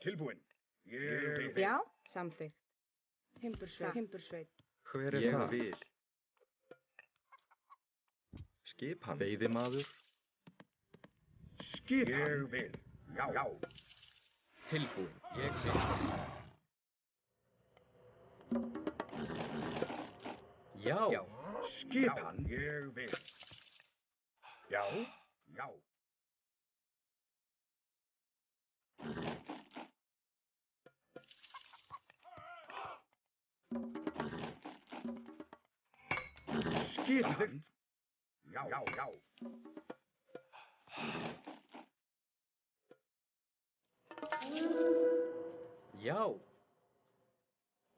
Tilbúin. Ég vil. Já, samþykkt. Timbursveit. Timbursveit. Hver það? Ég vil. Skipan. Veiðimaður. Skipan. Ég vil. Já. Já. Tilbúin. Ég vil. Já. Já. Skipan. Ég vil. Já. Já. Skipan. Já. Já. Já. Já.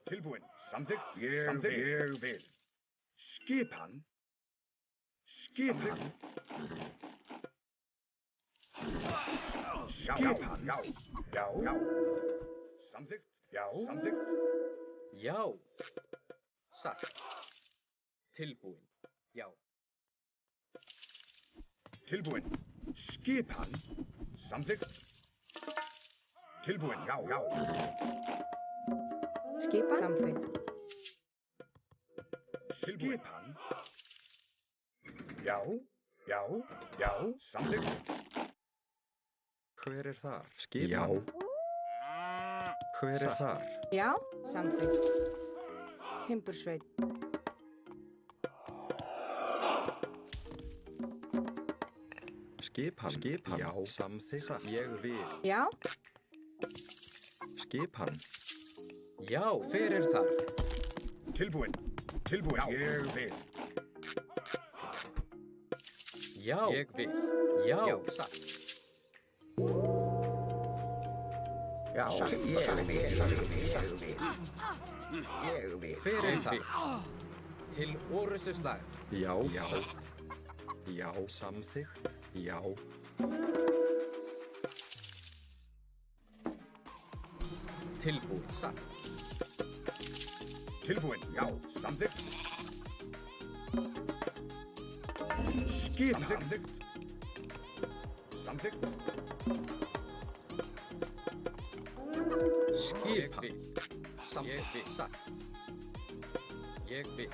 Tilbúin. Samþykkt. Ég vil. Skipan. Skipan. Skipan. Já. Já. Já. Samþykkt. Já. Samþykkt. Já. Satt. Tilbúin. Já. Tilbúin. Skipan. Samþykkt. Tilbúin. Já. Já. Skipa, samþykkt. Skipan. Já. Já. Já. Samþykkt. Hver þar? Skipan. Hver þar? Já, samþykkt. Timbursveit. Skipan. Já, samþykkt. Ég vil. Já, Skipan. Já. Hver þar? Tilbúin. Tilbúin. Ég vil. Já. Ég vil. Já. Já. Satt. Já, ég vil. Hver þar? Til orrustuslag. Já, satt. Já, samþykkt. Já. Tilbúin. Satt. Tilbúin, já, samþykkt. Skipan. Samþykkt. Samþykkt. Skipan. Ég vil. Samþykkt. Satt. Ég vil.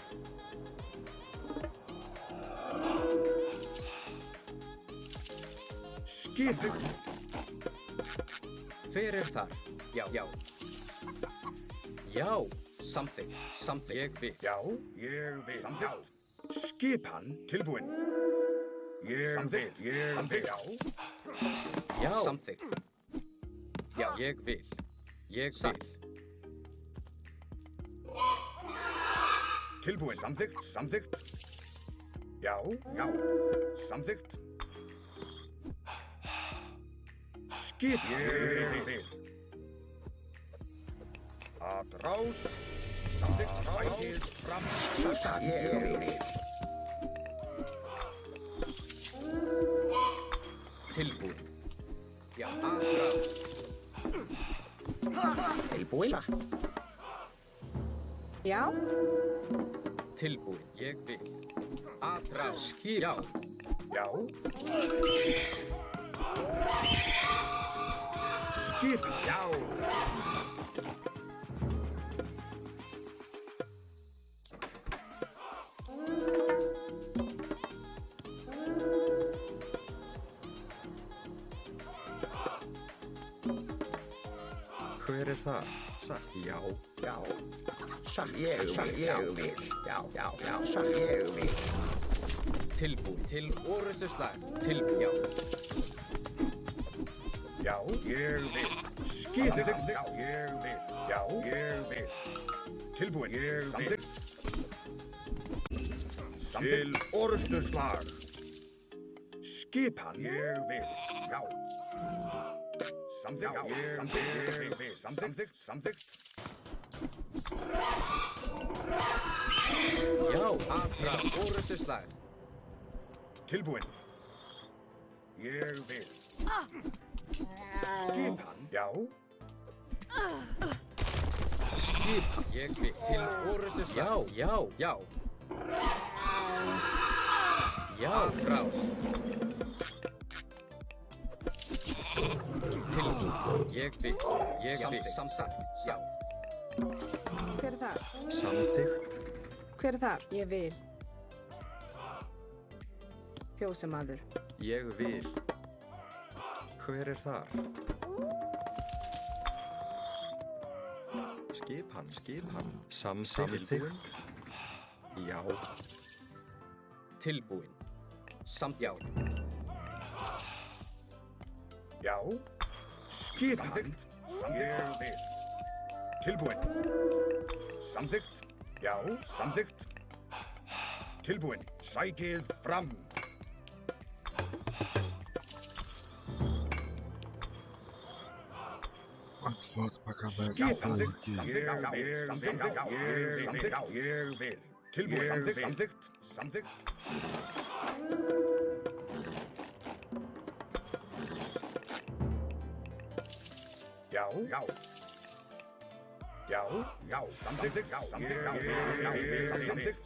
Skipan. Hver þar? Já. Já. Samþykkt. Samþykkt. Ég vil. Já, ég vil. Samþykkt. Skipan tilbúin. Ég vil. Samþykkt. Já. Samþykkt. Já. Ég vil. Ég vil. Tilbúin. Samþykkt. Samþykkt. Já. Samþykkt. Skipan. Ég vil. Að rás. Samþykkt. Sækið fram. Ég vil. Tilbúin. Já. Aðrás. Tilbúin. Já. Tilbúin. Ég vil. Aðrás. Já. Já. Skipan. Já. Hver það? Satt. Já. Satt. Ég vil. Já. Satt. Ég vil. Tilbúin. Til orrustuslag. Tilbúin. Já. Já, ég vil. Skipan. Já, ég vil. Já, ég vil. Tilbúin. Ég vil. Samþykkt. Til orrustuslag. Skipan. Ég vil. Já. Samþykkt. Já, ég vil. Samþykkt. Já. Aðrás. Orrustuslag. Tilbúin. Ég vil. Skipan. Já. Skipan. Ég vil. Til orrustuslag. Já. Já. Aðrás. Tilbúin. Ég vil. Samþykkt. Já. Hver þar? Samþykkt. Hver þar? Ég vil. Fjósamaður. Ég vil. Hver þar? Skipan. Samþykkt. Já. Tilbúin. Samþykkt. Já. Skipan. Ég vil. Tilbúin. Samþykkt. Já, samþykkt. Tilbúin. Sækið fram. Quanto falta pra acabar essa Skipan. porra aqui? Ég vil. Tilbúin. Samþykkt. Já.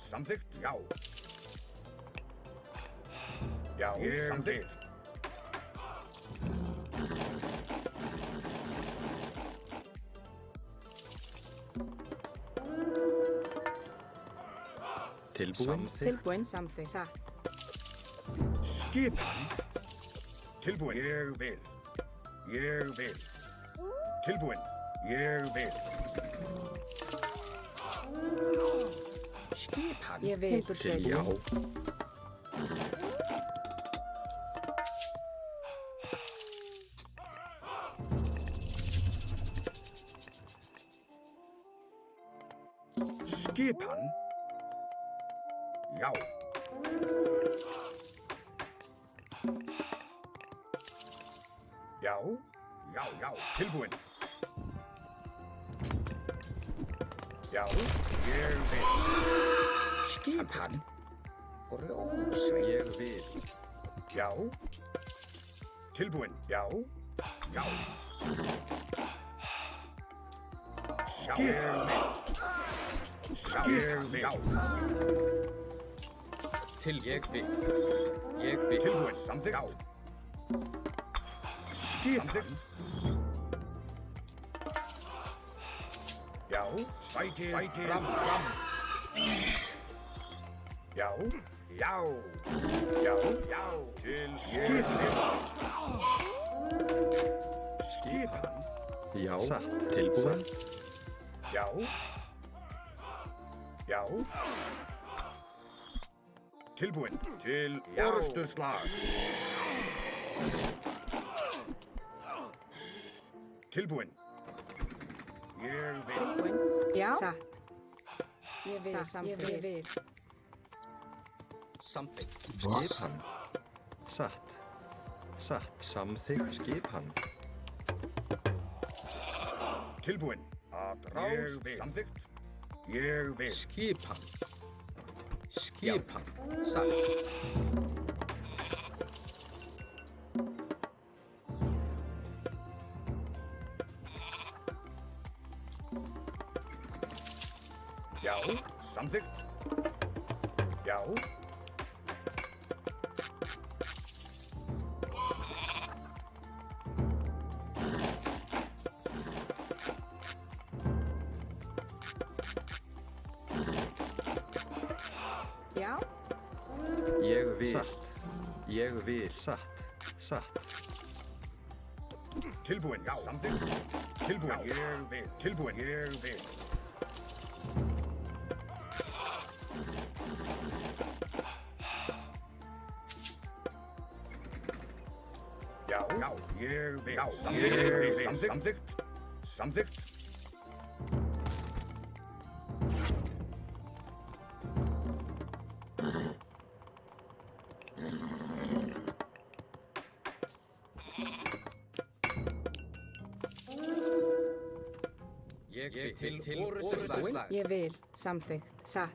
Samþykkt. Já. Já, samþykkt. Tilbúin. Tilbúin. Samþykkt. Satt. Skipan. Tilbúin. Ég vil. Tilbúin. Ég vil. Skipan. Ég vil. Til já. Skipan. Já. Já. Tilbúin. Já, ég vil. Skipan. Grjótsveit. Ég vil. Já. Tilbúin. Já. Skipan. Ég vil. Ég vil. Tilbúin. Samþykkt. Skipan. Já. Sækið. Fram. Já. Til skipan. Skipan. Já. Satt. Tilbúin. Já. Tilbúin til orrustuslag. Tilbúin. Ég vil. Já. Satt. Ég vil. Samþykkt. Ég vil. Samþykkt. Skipan. Satt. Samþykkt. Skipan. Tilbúin. Að ráð. Samþykkt. Ég vil. Skipan. Satt. Já. Samþykkt. Já. Já. Ég vil. Satt. Ég vil. Satt. Tilbúin. Já. Samþykkt. Tilbúin. Ég vil. Tilbúin. Ég vil. Já. Ég vil. Samþykkt. Ég til orrustuslag. Ég vil. Samþykkt. Satt.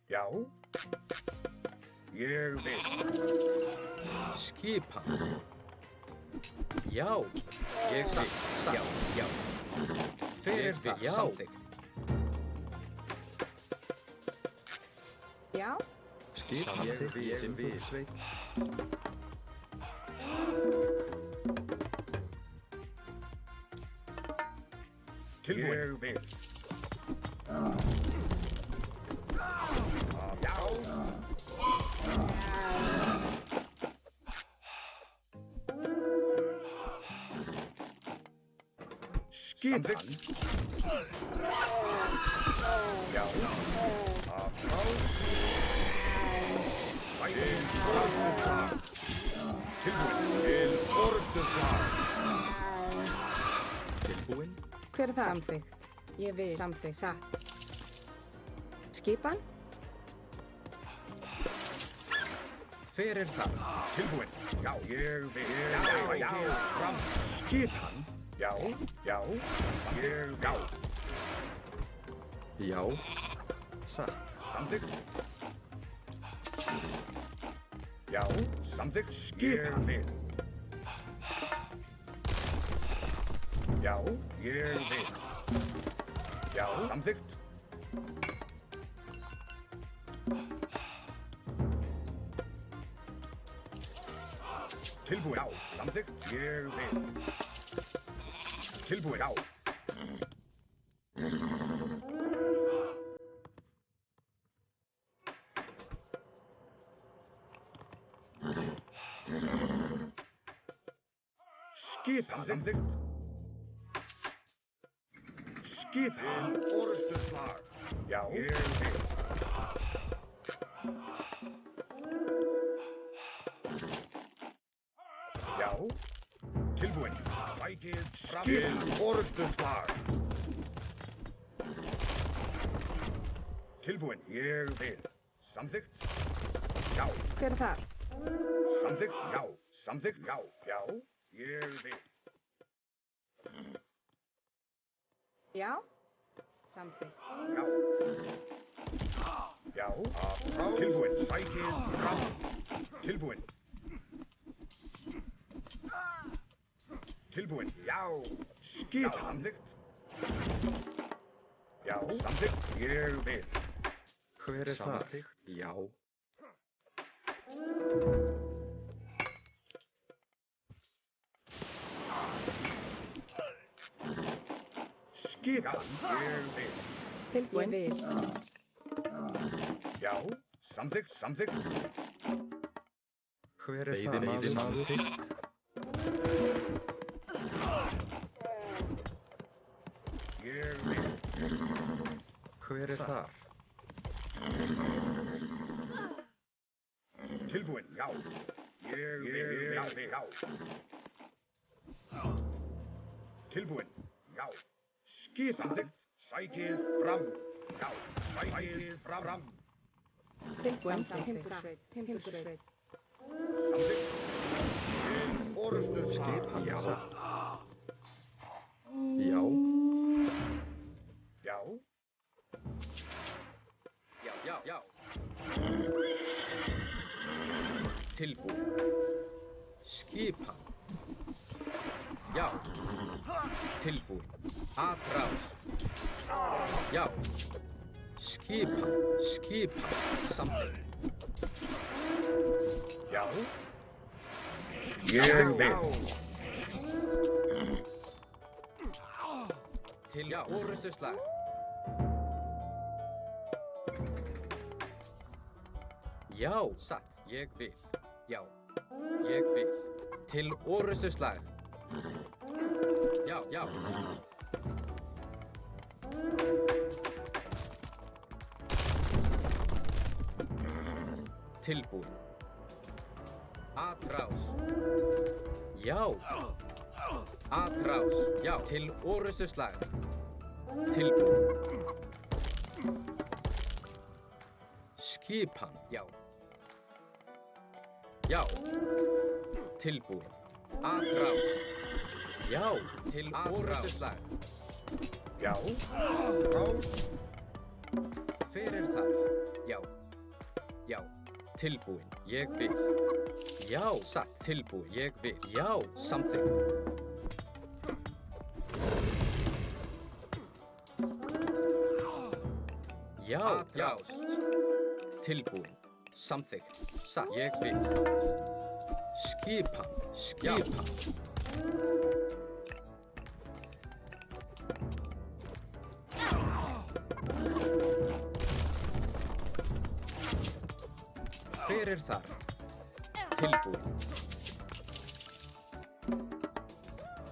Já. Ég vil. Skipan. Já. Ég satt. Já. Fyrir það. Já. Samþykkt. Já. Skipan. Ég vil. Sveit. Tilbúin. Ég vil. Skipan. Já. Til orrustuslag. Tilbúin. Hver er það? Samþykkt. Ég vil. Samþykkt. Satt. Skipan. Fyrir það. Tilbúin. Já. Ég vil. Já. Fram. Skipan. Já. Ég vil. Já. Satt. Samþykkt. Já. Samþykkt. Skipan. Ég vil. Já. Ég vil. Já. Samþykkt. Tilbúin. Já. Samþykkt. Ég vil. Tilbúin. Já. Skipan. Samþykkt. Skipan. Orrustuslag. Já. Ég vil. Já. Tilbúin. Sækið fram til orrustuslag. Tilbúin. Ég vil. Samþykkt. Já. Hver er það? Samþykkt. Já. Samþykkt. Já. Ég vil. Já. Samþykkt. Já. Tilbúin. Sækið fram. Tilbúin. Skip. Samþykkt. Já, samþykkt. Ég vil. Hver er það? Já. Skipan. Ég vil. Tilbúin. Ég vil. Já, samþykkt, samþykkt. Hver er það? Veiðimaður. Ég vil. Hver er það? Tilbúin, já. Ég vil, já. Tilbúin, já. Skipan. Samþykkt. Sækið fram. Já, sækið fram. Tilbúin. Timbursveit. Timbursveit. Samþykkt. Til orustu Skip. svar. Já. Já. Já. Já. Tilbúin. Skipan. Já. Tilbúin. Atrás. Já. Skipan. Samþykkt. Já. Ég vil. Til orustuslag. Já, satt. Ég vil. Já. Ég vil. Til orustuslag. Já. Tilbúin. Atrás. Já. Atrás. Já. Til orustuslag. Tilbúin. Skipan. Já. Já. Tilbúin. Atrás. Já. Til orustuslag. Já. Rás. Fyrir þar. Já. Tilbúin. Ég vil. Já. Satt. Tilbúin. Ég vil. Já. Samþykkt. Já. Atrás. Tilbúin. Samþykkt. Satt. Ég vil. Skipan. Fyrir þar. Tilbúin.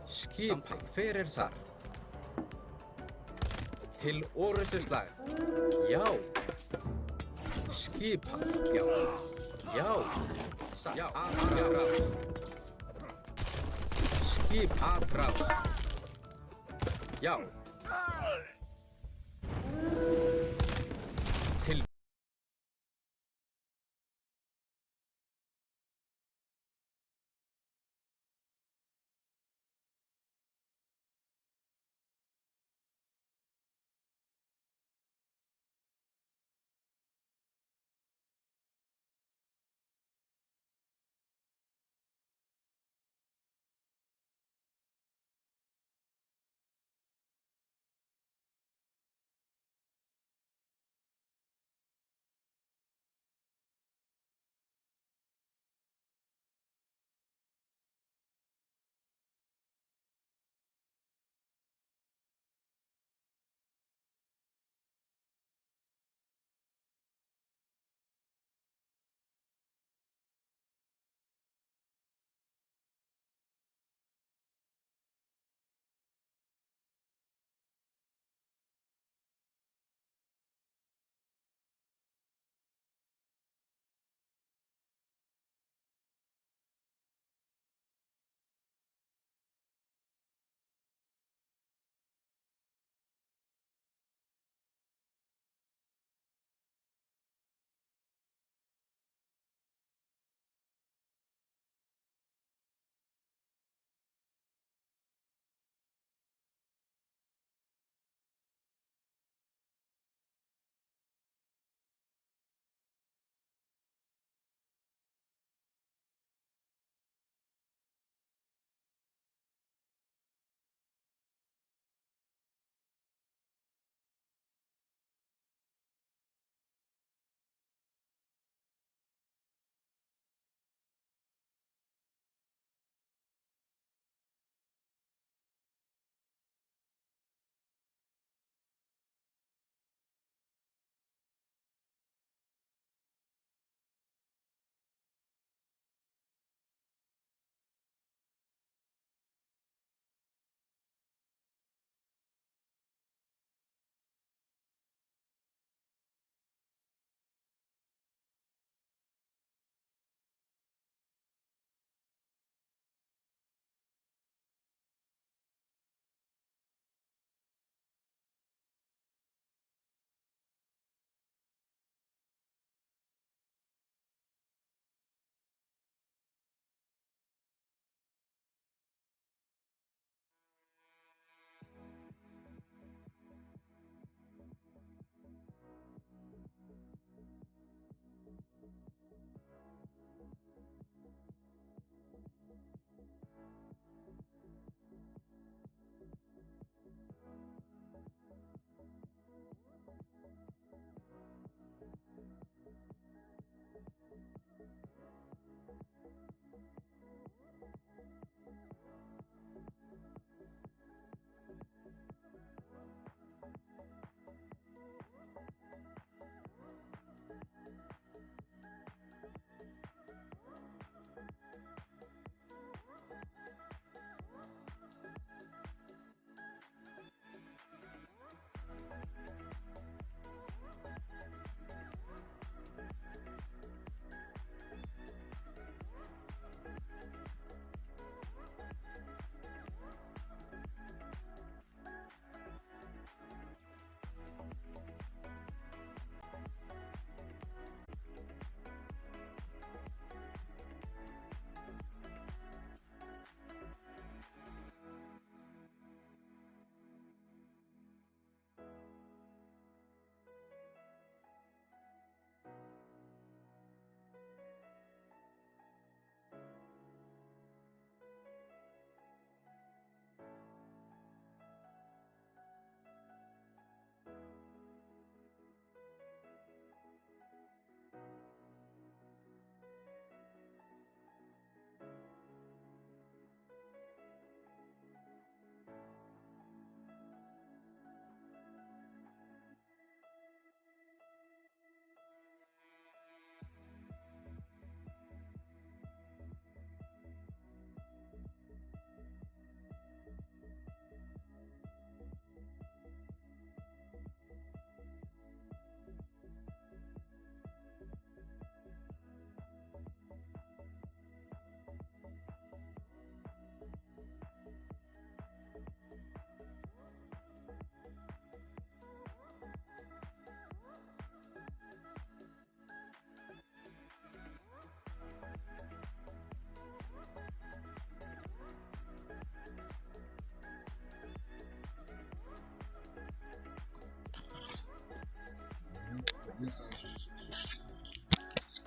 Skipan. Fyrir þar. Til orustuslag. Já. Skipan. Já. Satt. Já. Atrás. Atrás. Já.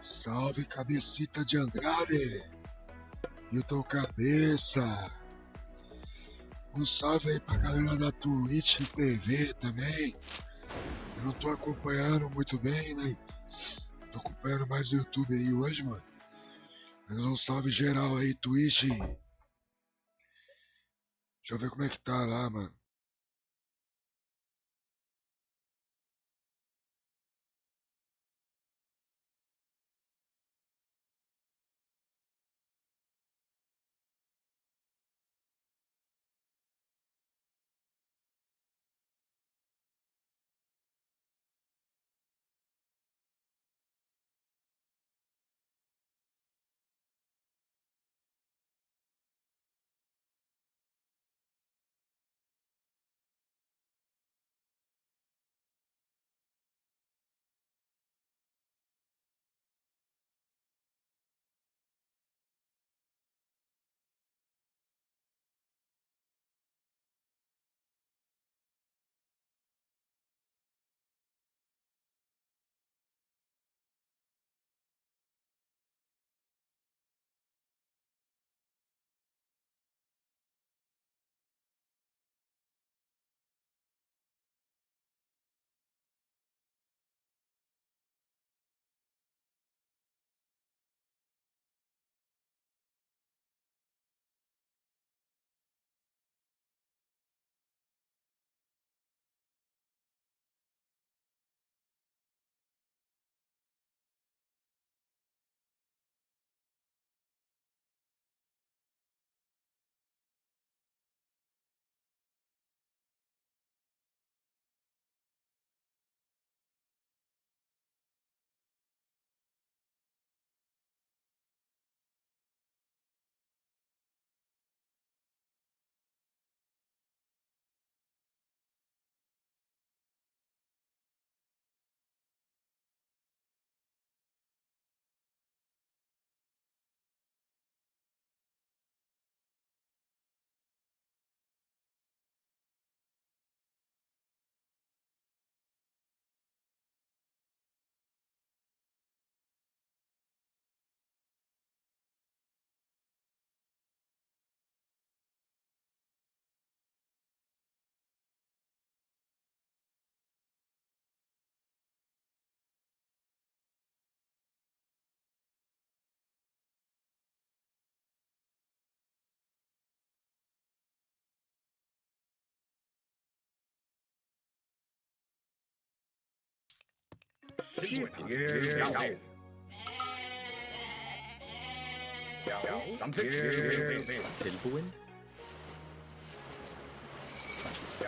Salve, Cabecita de Andrade. Hilton Cabeça. Um salve aí pra galera da Twitch TV também. Eu não tô acompanhando muito bem, né? Tô acompanhando mais o YouTube aí hoje, mano. Mas um salve geral aí, Twitch. Deixa eu ver como é que tá lá, mano.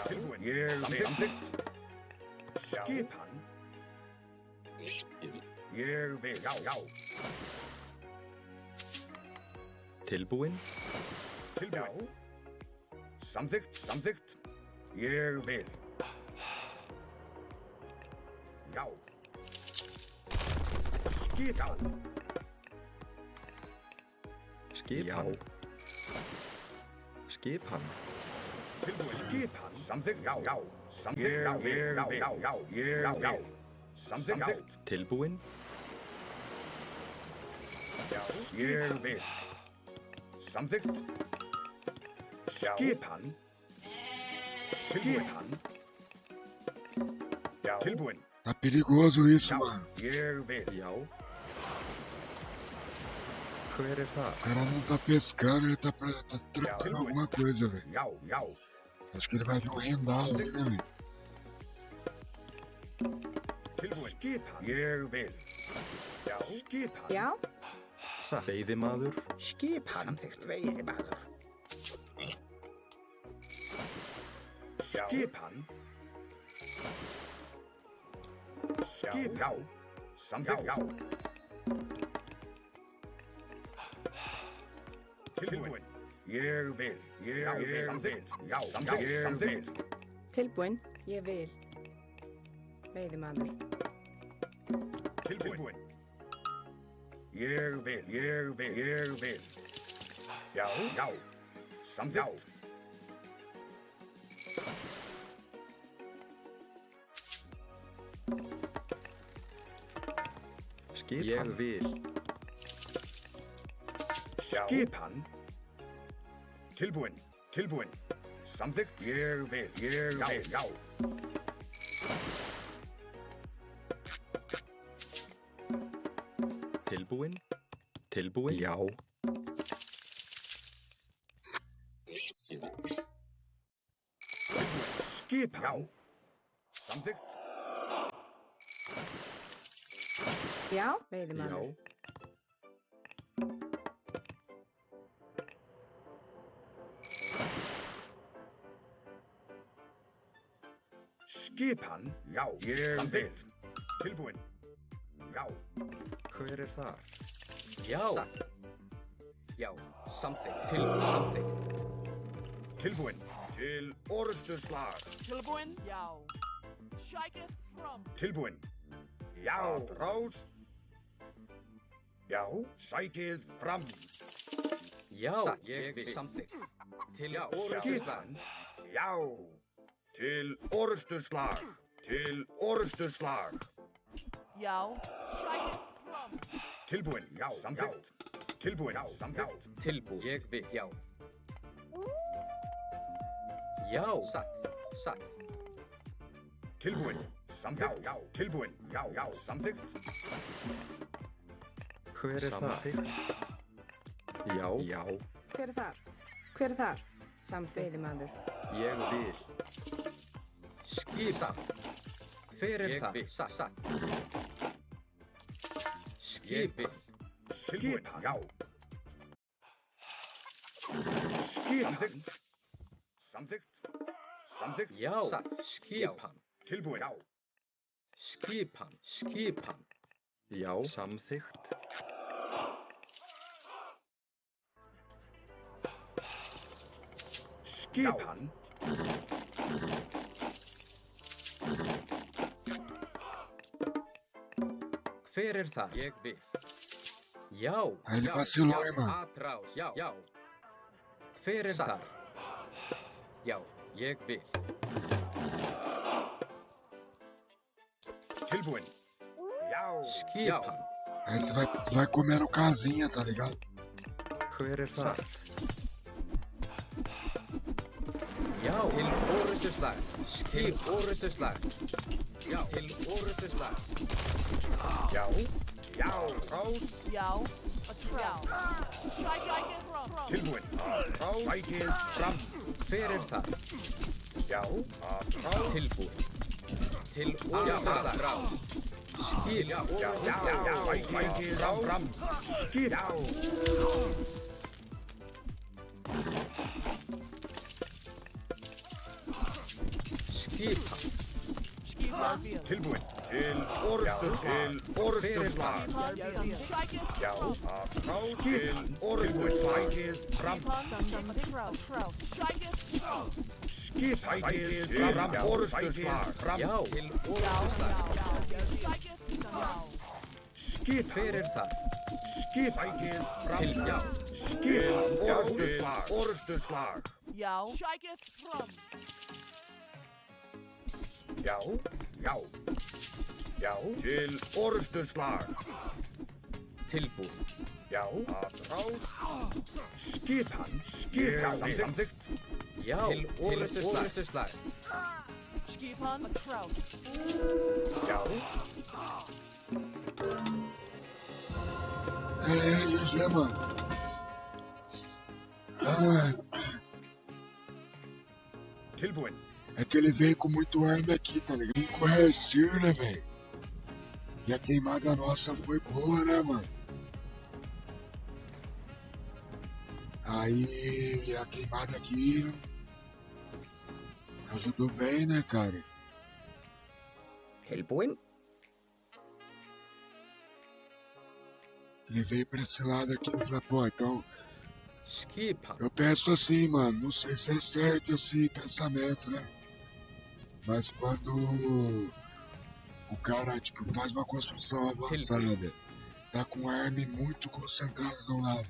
Tilbúin. Skipan. Ég vil, já. Tilbúin. Tilbúin. Samþykkt. Ég vil. Já. Skipan. Skipan. Skipan. Skipan. Samþykkt, já. Samþykkt, já. Samþykkt. Tilbúin. Ég vil. Samþykkt. Skipan. Tilbúin. Tá perigoso isso, mano. Ég vil. Já. Hver það? O cara não tá pescando, ele tá trancando alguma coisa, velho. Já. Acho que ele vai vir um rendal aí, né, velho? Skipan. Ég vil. Skipan. Já, Satt. Veiðimaður. Skipan. Veiðimaður. Skipan. Já. Samþykkt, já. Tilbúin. Ég vil. Samþykkt. Já. Samþykkt. tilbúin. Ég vil. Veiðimaður. Tilbúin. Ég vil. Já. Samþykkt. Ég vil. Skipan. Tilbúin. Tilbúin. Samþykkt. Ég vil. Ég vil. Já. Tilbúin. Tilbúin. Já. Skipan. Já. Samþykkt. Já, veiðimaður. Skipan. Já. Ég vil. Tilbúin. Já. Hver er þar? Já. Já, samþykkt. Samþykkt. Tilbúin. Til orrustuslag. Tilbúin. Já. Shiketh from. Tilbúin. Já. Rás. Já. Sækið fram. Já, ég vil. Samþykkt. Til orrustuslag. Skipan. Já. Til orrustuslag. Til orrustuslag. Já. Shiketh from. Tilbúin. Já. Samþykkt. Tilbúin. Já. Samþykkt. Tilbúin. Ég vil. Já. Já. Satt. Tilbúin. Samþykkt. Já. Tilbúin. Já. Já. Samþykkt. Hver er þar? Já. Já. Hver er þar? Hver er þar? Samt veiðimaður. Ég vil. Skipan. Hver er það? Satt. Skipan. Skipan. Já. Skipan. Samþykkt. Samþykkt. Já. Skipan. Tilbúin. Já. Skipan. Já. Samþykkt. Skipan. Hver er það? Ég vil. Já. Aí ele vacilou, hein, mano? Atrás. Já. Hver er þar? Já, ég vil. Tilbúin. Já. Skipan. Aí você vai comendo casinha, tá ligado? Hver er þar? Já. Til orrustuslag. Til orrustuslag. Já. Til orrustuslag. Já. Já. Rás. Já. A trout. Shiketh from. Tilbúin. Rás. Sækið fram. Hver er það? Já. Rás. Tilbúin. Til orrustuslag. Skip. Já. Sækið fram. Skip. Já. Skipan. Skipan. Tilbúin. Til orrustuslag. Shiketh. Já. Rás. Til orrustuslag. Sækið fram. Trout. Shiketh from. Skip. Sækið fram. Orrustuslag. Fram. Já. Til orrustuslag. Shiketh. Já. Skip. Hver er það? Skip. Sækið fram. Já. Skip. Orrustuslag. Já. Shiketh from. Já. Já. Til orrustuslag. Tilbúin. Já. Rás. Skipan. Samþykkt. Já. Til orrustuslag. Skipan. A trout. Já. GG, mano. Ah, Tilbúin. é que ele veio com muito arma aqui, tá ligado? Um coercir, né, velho? E a queimada nossa foi boa, né, mano? Aí a queimada aqui ajudou bem, né, cara? Tilbúin. Ele veio pra esse lado aqui e falou, pô, então Skipan. eu penso assim, mano, não sei se é certo esse pensamento, né? Mas quando o cara, tipo, faz uma construção avançada, tá com a arma muito concentrada de um lado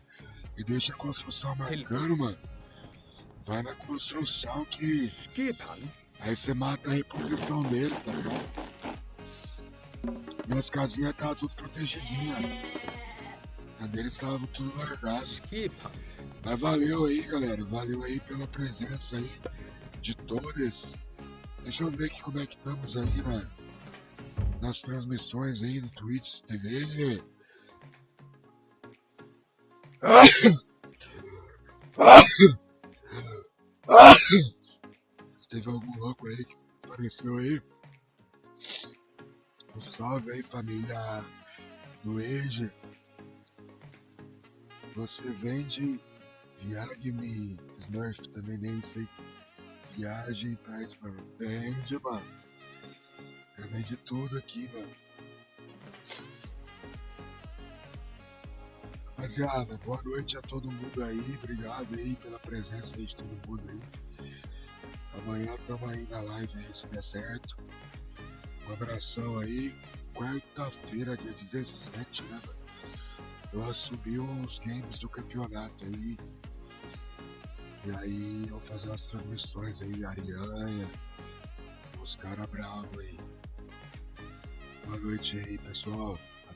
e deixa a construção marcando, mano, vai na construção que Skipan. aí você mata a reposição dele, tá ligado? Minhas casinhas estavam tudo protegidinhas. A deles estavam tudo guardado. Skipa. Mas valeu aí, galera. Valeu aí pela presença aí de todos. Deixa eu ver aqui como é que estamos aí, nas transmissões aí no Twitch TV. Se teve algum louco aí que apareceu aí, um salve aí, família do Age. Você vende Viagem Smurf também, nem sei. Viagem, faz, mano. Vende, mano. Eu vendi tudo aqui, mano. Rapaziada, boa noite a todo mundo aí. Obrigado aí pela presença aí de todo mundo aí. Amanhã tamo aí na live aí, se der certo. Um abração aí. Quarta-feira, dia 17, né, mano? Eu assumi os games do campeonato aí. E aí eu vou fazer umas transmissões aí, Arianha, os caras bravos aí. Boa noite aí, pessoal.